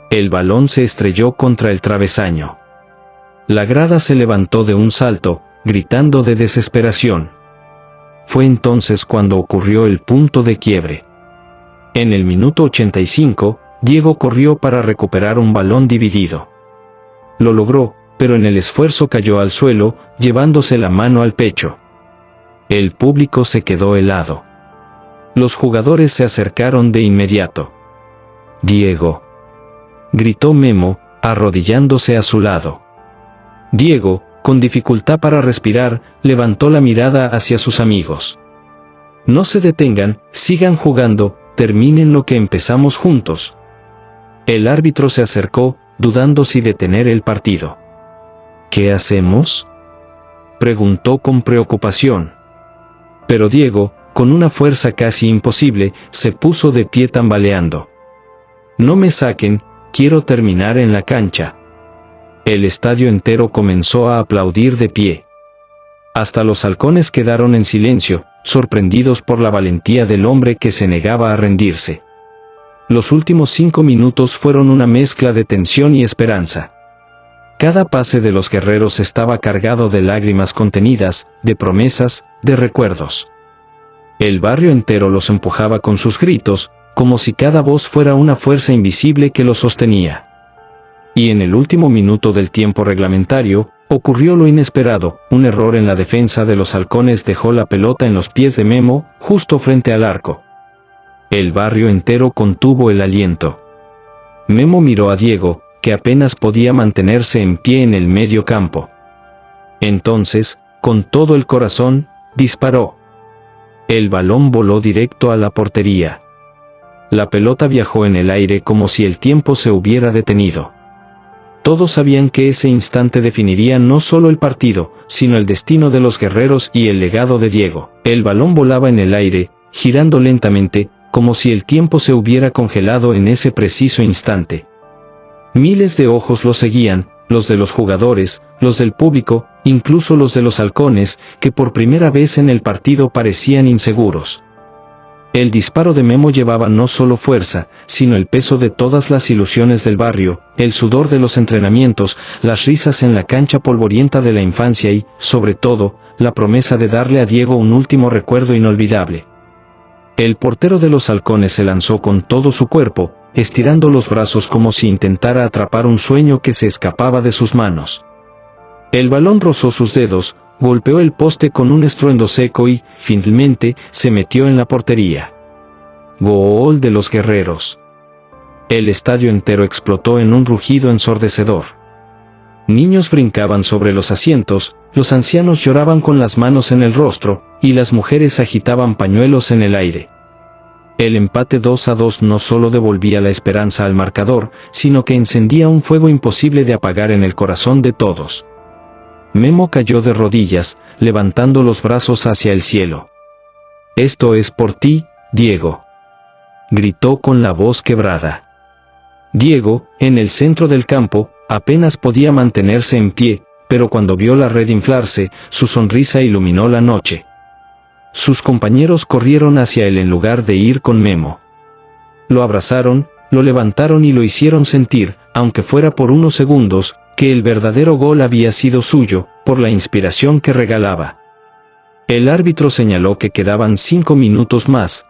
El balón se estrelló contra el travesaño. La grada se levantó de un salto, gritando de desesperación. Fue entonces cuando ocurrió el punto de quiebre. En el minuto 85, Diego corrió para recuperar un balón dividido. Lo logró, pero en el esfuerzo cayó al suelo, llevándose la mano al pecho. El público se quedó helado. Los jugadores se acercaron de inmediato. «Diego», gritó Memo, arrodillándose a su lado. Diego, con dificultad para respirar, levantó la mirada hacia sus amigos. «No se detengan, sigan jugando, terminen lo que empezamos juntos». El árbitro se acercó, dudando si detener el partido. «¿Qué hacemos?», preguntó con preocupación. Pero Diego, con una fuerza casi imposible, se puso de pie tambaleando. «No me saquen, quiero terminar en la cancha». El estadio entero comenzó a aplaudir de pie. Hasta los halcones quedaron en silencio, sorprendidos por la valentía del hombre que se negaba a rendirse. Los últimos 5 minutos fueron una mezcla de tensión y esperanza. Cada pase de los guerreros estaba cargado de lágrimas contenidas, de promesas, de recuerdos. El barrio entero los empujaba con sus gritos, como si cada voz fuera una fuerza invisible que los sostenía. Y en el último minuto del tiempo reglamentario, ocurrió lo inesperado: un error en la defensa de los halcones dejó la pelota en los pies de Memo, justo frente al arco. El barrio entero contuvo el aliento. Memo miró a Diego, que apenas podía mantenerse en pie en el medio campo. Entonces, con todo el corazón, disparó. El balón voló directo a la portería. La pelota viajó en el aire como si el tiempo se hubiera detenido. Todos sabían que ese instante definiría no solo el partido, sino el destino de los guerreros y el legado de Diego. El balón volaba en el aire, girando lentamente, como si el tiempo se hubiera congelado en ese preciso instante. Miles de ojos lo seguían, los de los jugadores, los del público, incluso los de los halcones, que por primera vez en el partido parecían inseguros. El disparo de Memo llevaba no solo fuerza, sino el peso de todas las ilusiones del barrio, el sudor de los entrenamientos, las risas en la cancha polvorienta de la infancia y, sobre todo, la promesa de darle a Diego un último recuerdo inolvidable. El portero de los halcones se lanzó con todo su cuerpo, estirando los brazos como si intentara atrapar un sueño que se escapaba de sus manos. El balón rozó sus dedos, golpeó el poste con un estruendo seco y, finalmente, se metió en la portería. Gol de los guerreros. El estadio entero explotó en un rugido ensordecedor. Niños brincaban sobre los asientos, los ancianos lloraban con las manos en el rostro, y las mujeres agitaban pañuelos en el aire. El empate 2-2 no solo devolvía la esperanza al marcador, sino que encendía un fuego imposible de apagar en el corazón de todos. Memo cayó de rodillas, levantando los brazos hacia el cielo. «Esto es por ti, Diego», gritó con la voz quebrada. Diego, en el centro del campo, apenas podía mantenerse en pie, pero cuando vio la red inflarse, su sonrisa iluminó la noche. Sus compañeros corrieron hacia él en lugar de ir con Memo. Lo abrazaron, lo levantaron y lo hicieron sentir, aunque fuera por unos segundos, que el verdadero gol había sido suyo, por la inspiración que regalaba. El árbitro señaló que quedaban 5 minutos más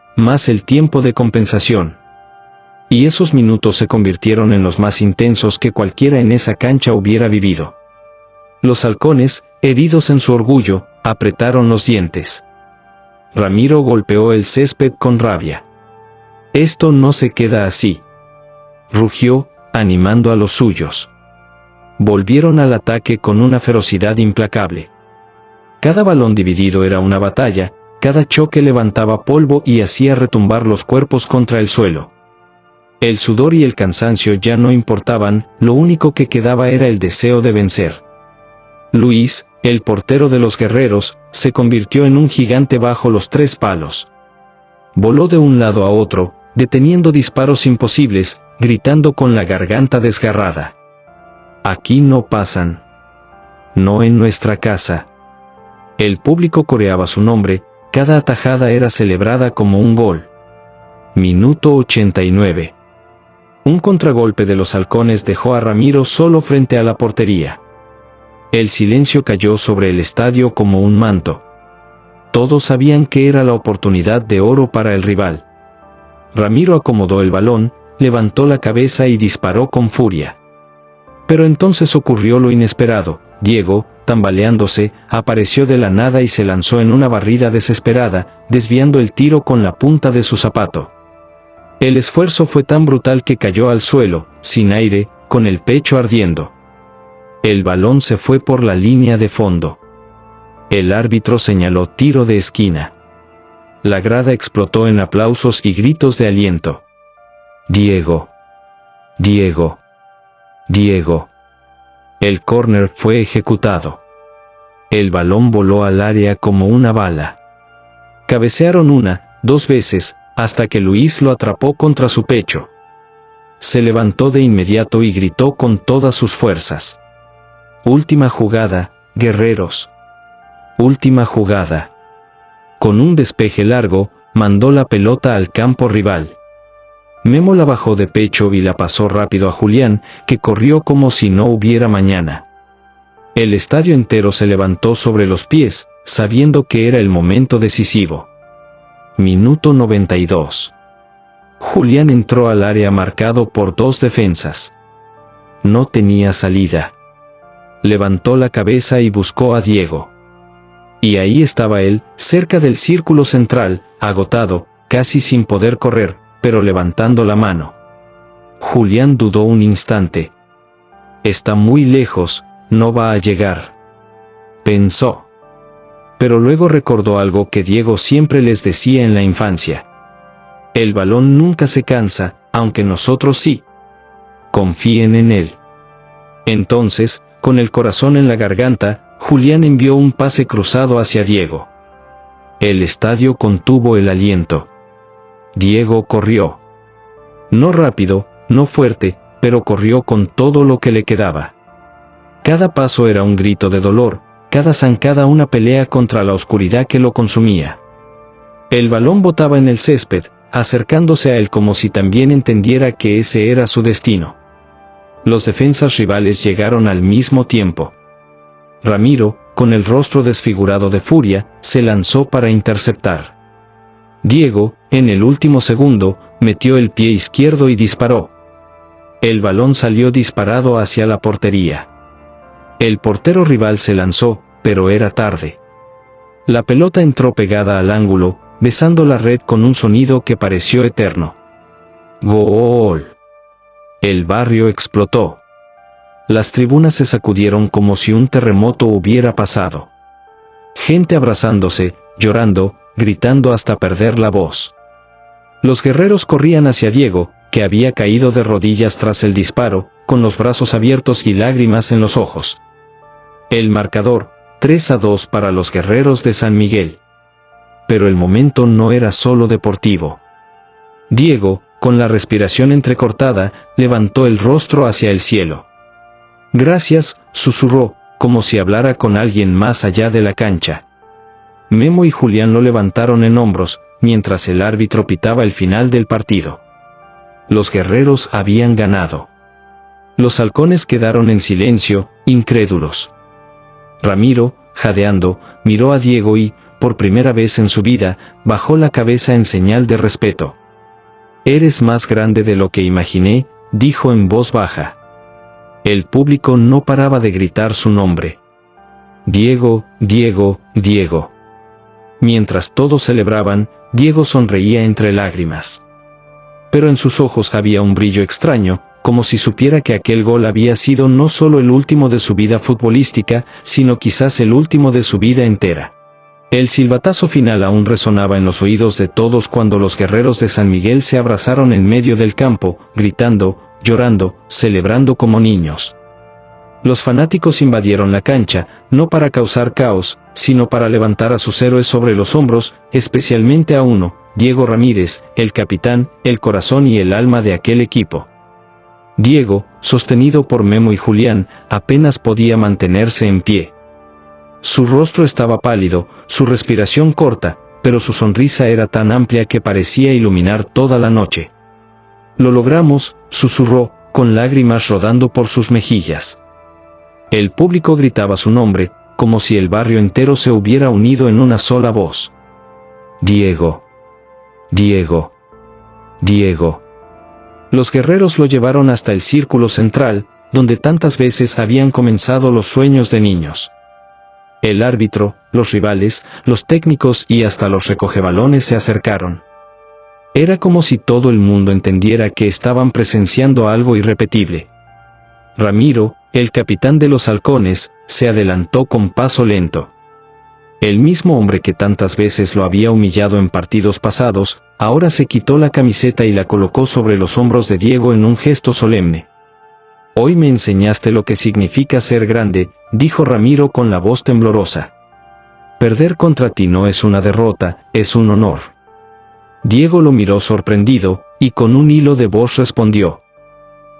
el tiempo de compensación. Y esos minutos se convirtieron en los más intensos que cualquiera en esa cancha hubiera vivido. Los halcones, heridos en su orgullo, apretaron los dientes. Ramiro golpeó el césped con rabia. «Esto no se queda así», rugió, animando a los suyos. Volvieron al ataque con una ferocidad implacable. Cada balón dividido era una batalla, cada choque levantaba polvo y hacía retumbar los cuerpos contra el suelo. El sudor y el cansancio ya no importaban, lo único que quedaba era el deseo de vencer. Luis, el portero de los guerreros, se convirtió en un gigante bajo los 3 palos. Voló de un lado a otro, deteniendo disparos imposibles, gritando con la garganta desgarrada. «Aquí no pasan. No en nuestra casa». El público coreaba su nombre, cada atajada era celebrada como un gol. Minuto 89. Un contragolpe de los halcones dejó a Ramiro solo frente a la portería. El silencio cayó sobre el estadio como un manto. Todos sabían que era la oportunidad de oro para el rival. Ramiro acomodó el balón, levantó la cabeza y disparó con furia. Pero entonces ocurrió lo inesperado. Diego, tambaleándose, apareció de la nada y se lanzó en una barrida desesperada, desviando el tiro con la punta de su zapato. El esfuerzo fue tan brutal que cayó al suelo, sin aire, con el pecho ardiendo. El balón se fue por la línea de fondo. El árbitro señaló tiro de esquina. La grada explotó en aplausos y gritos de aliento. «Diego. Diego. Diego». El córner fue ejecutado. El balón voló al área como una bala. Cabecearon 1, 2 veces, hasta que Luis lo atrapó contra su pecho. Se levantó de inmediato y gritó con todas sus fuerzas. «Última jugada, guerreros. Última jugada». Con un despeje largo, mandó la pelota al campo rival. Memo la bajó de pecho y la pasó rápido a Julián, que corrió como si no hubiera mañana. El estadio entero se levantó sobre los pies, sabiendo que era el momento decisivo. Minuto 92. Julián entró al área marcado por 2 defensas. No tenía salida. Levantó la cabeza y buscó a Diego. Y ahí estaba él, cerca del círculo central, agotado, casi sin poder correr, pero levantando la mano. Julián dudó un instante. «Está muy lejos, no va a llegar», pensó. Pero luego recordó algo que Diego siempre les decía en la infancia. «El balón nunca se cansa, aunque nosotros sí. Confíen en él». Entonces, con el corazón en la garganta, Julián envió un pase cruzado hacia Diego. El estadio contuvo el aliento. Diego corrió. No rápido, no fuerte, pero corrió con todo lo que le quedaba. Cada paso era un grito de dolor, cada zancada una pelea contra la oscuridad que lo consumía. El balón botaba en el césped, acercándose a él como si también entendiera que ese era su destino. Los defensas rivales llegaron al mismo tiempo. Ramiro, con el rostro desfigurado de furia, se lanzó para interceptar. Diego, en el último segundo, metió el pie izquierdo y disparó. El balón salió disparado hacia la portería. El portero rival se lanzó, pero era tarde. La pelota entró pegada al ángulo, besando la red con un sonido que pareció eterno. ¡Gol! El barrio explotó. Las tribunas se sacudieron como si un terremoto hubiera pasado. Gente abrazándose, llorando, gritando hasta perder la voz. Los guerreros corrían hacia Diego, que había caído de rodillas tras el disparo, con los brazos abiertos y lágrimas en los ojos. El marcador, 3-2 para los guerreros de San Miguel. Pero el momento no era solo deportivo. Diego, con la respiración entrecortada, levantó el rostro hacia el cielo. «Gracias», susurró, como si hablara con alguien más allá de la cancha. Memo y Julián lo levantaron en hombros, mientras el árbitro pitaba el final del partido. Los guerreros habían ganado. Los halcones quedaron en silencio, incrédulos. Ramiro, jadeando, miró a Diego y, por primera vez en su vida, bajó la cabeza en señal de respeto. «Eres más grande de lo que imaginé», dijo en voz baja. El público no paraba de gritar su nombre. «Diego, Diego, Diego». Mientras todos celebraban, Diego sonreía entre lágrimas. Pero en sus ojos había un brillo extraño, como si supiera que aquel gol había sido no solo el último de su vida futbolística, sino quizás el último de su vida entera. El silbatazo final aún resonaba en los oídos de todos cuando los guerreros de San Miguel se abrazaron en medio del campo, gritando, llorando, celebrando como niños. Los fanáticos invadieron la cancha, no para causar caos, sino para levantar a sus héroes sobre los hombros, especialmente a uno, Diego Ramírez, el capitán, el corazón y el alma de aquel equipo. Diego, sostenido por Memo y Julián, apenas podía mantenerse en pie. Su rostro estaba pálido, su respiración corta, pero su sonrisa era tan amplia que parecía iluminar toda la noche. «Lo logramos», susurró, con lágrimas rodando por sus mejillas. El público gritaba su nombre, como si el barrio entero se hubiera unido en una sola voz. «Diego. Diego. Diego». Los guerreros lo llevaron hasta el círculo central, donde tantas veces habían comenzado los sueños de niños. El árbitro, los rivales, los técnicos y hasta los recogebalones se acercaron. Era como si todo el mundo entendiera que estaban presenciando algo irrepetible. Ramiro, el capitán de los halcones, se adelantó con paso lento. El mismo hombre que tantas veces lo había humillado en partidos pasados, ahora se quitó la camiseta y la colocó sobre los hombros de Diego en un gesto solemne. «Hoy me enseñaste lo que significa ser grande», dijo Ramiro con la voz temblorosa. «Perder contra ti no es una derrota, es un honor». Diego lo miró sorprendido, y con un hilo de voz respondió: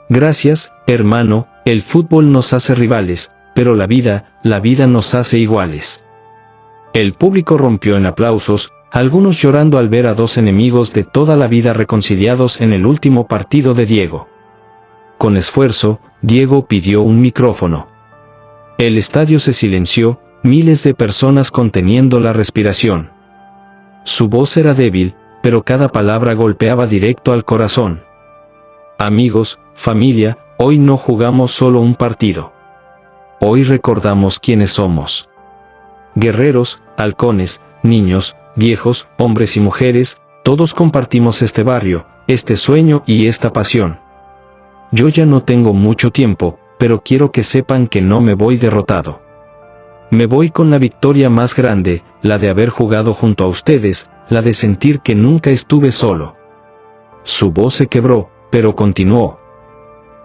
«Gracias, hermano, el fútbol nos hace rivales, pero la vida nos hace iguales». El público rompió en aplausos, algunos llorando al ver a dos enemigos de toda la vida reconciliados en el último partido de Diego. Con esfuerzo, Diego pidió un micrófono. El estadio se silenció, miles de personas conteniendo la respiración. Su voz era débil, pero cada palabra golpeaba directo al corazón. «Amigos, familia, hoy no jugamos solo un partido. Hoy recordamos quiénes somos. Guerreros, halcones, niños, viejos, hombres y mujeres, todos compartimos este barrio, este sueño y esta pasión. Yo ya no tengo mucho tiempo, pero quiero que sepan que no me voy derrotado. Me voy con la victoria más grande, la de haber jugado junto a ustedes, la de sentir que nunca estuve solo». Su voz se quebró, pero continuó.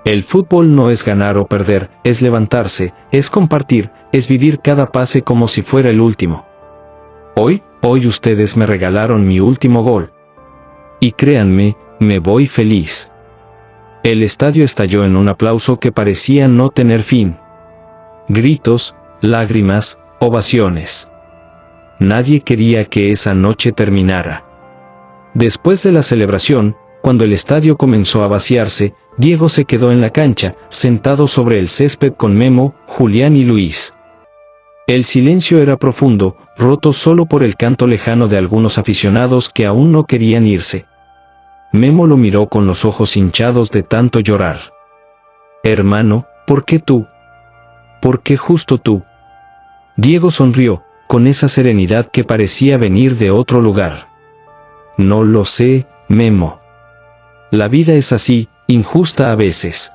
«El fútbol no es ganar o perder, es levantarse, es compartir, es vivir cada pase como si fuera el último. Hoy ustedes me regalaron mi último gol. y créanme, me voy feliz. El estadio estalló en un aplauso que parecía no tener fin. Gritos, lágrimas, ovaciones. Nadie quería que esa noche terminara. Después de la celebración, cuando el estadio comenzó a vaciarse, Diego se quedó en la cancha, sentado sobre el césped con Memo, Julián y Luis. El silencio era profundo, roto solo por el canto lejano de algunos aficionados que aún no querían irse. Memo lo miró con los ojos hinchados de tanto llorar. «Hermano, ¿por qué tú? ¿Por qué justo tú?» Diego sonrió, con esa serenidad que parecía venir de otro lugar. «No lo sé, Memo. La vida es así, injusta a veces.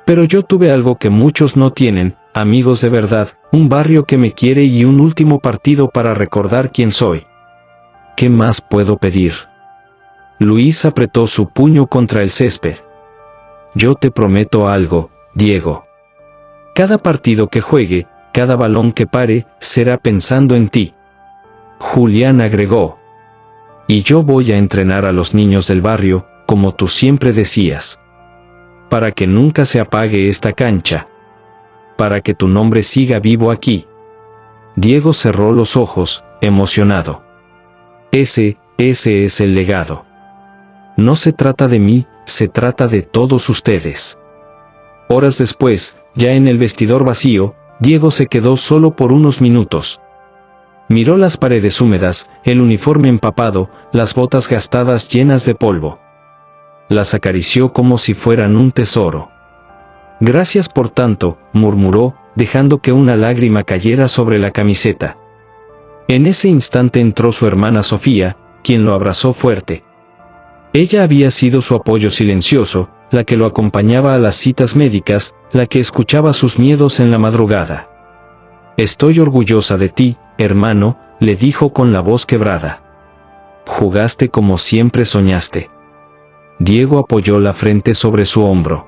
Pero yo tuve algo que muchos no tienen, amigos de verdad, un barrio que me quiere y un último partido para recordar quién soy. ¿Qué más puedo pedir?» Luis apretó su puño contra el césped. «Yo te prometo algo, Diego. Cada partido que juegue, cada balón que pare, será pensando en ti». Julián agregó. «Y yo voy a entrenar a los niños del barrio, como tú siempre decías. Para que nunca se apague esta cancha. Para que tu nombre siga vivo aquí». Diego cerró los ojos, emocionado. Ese es el legado. No se trata de mí, se trata de todos ustedes. Horas después, ya en el vestidor vacío, Diego se quedó solo por unos minutos. Miró las paredes húmedas, el uniforme empapado, las botas gastadas llenas de polvo. Las acarició como si fueran un tesoro. «Gracias por tanto», murmuró, dejando que una lágrima cayera sobre la camiseta. En ese instante entró su hermana Sofía, quien lo abrazó fuerte. Ella había sido su apoyo silencioso, la que lo acompañaba a las citas médicas, la que escuchaba sus miedos en la madrugada. «Estoy orgullosa de ti, hermano», le dijo con la voz quebrada. «Jugaste como siempre soñaste». Diego apoyó la frente sobre su hombro.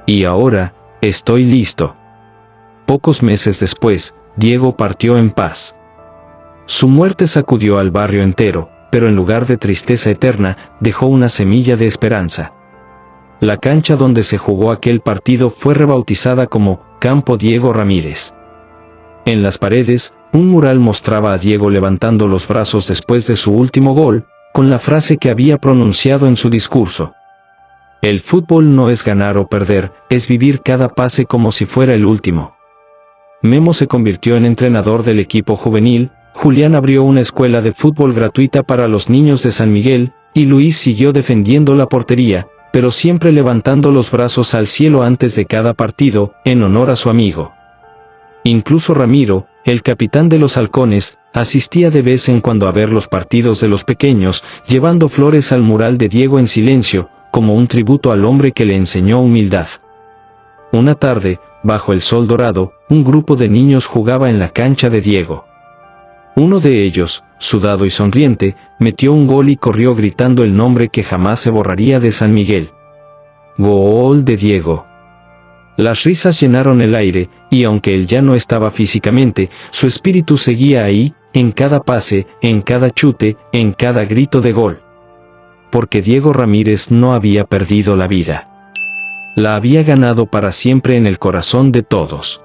«Y ahora, estoy listo». Pocos meses después, Diego partió en paz. Su muerte sacudió al barrio entero, pero en lugar de tristeza eterna, dejó una semilla de esperanza. La cancha donde se jugó aquel partido fue rebautizada como Campo Diego Ramírez. En las paredes, un mural mostraba a Diego levantando los brazos después de su último gol, con la frase que había pronunciado en su discurso. «El fútbol no es ganar o perder, es vivir cada pase como si fuera el último». Memo se convirtió en entrenador del equipo juvenil, Julián abrió una escuela de fútbol gratuita para los niños de San Miguel, y Luis siguió defendiendo la portería, pero siempre levantando los brazos al cielo antes de cada partido, en honor a su amigo. Incluso Ramiro, el capitán de los halcones, asistía de vez en cuando a ver los partidos de los pequeños, llevando flores al mural de Diego en silencio, como un tributo al hombre que le enseñó humildad. Una tarde, bajo el sol dorado, un grupo de niños jugaba en la cancha de Diego. Uno de ellos, sudado y sonriente, metió un gol y corrió gritando el nombre que jamás se borraría de San Miguel. «Gol de Diego». Las risas llenaron el aire, y aunque él ya no estaba físicamente, su espíritu seguía ahí, en cada pase, en cada chute, en cada grito de gol. Porque Diego Ramírez no había perdido la vida. La había ganado para siempre en el corazón de todos.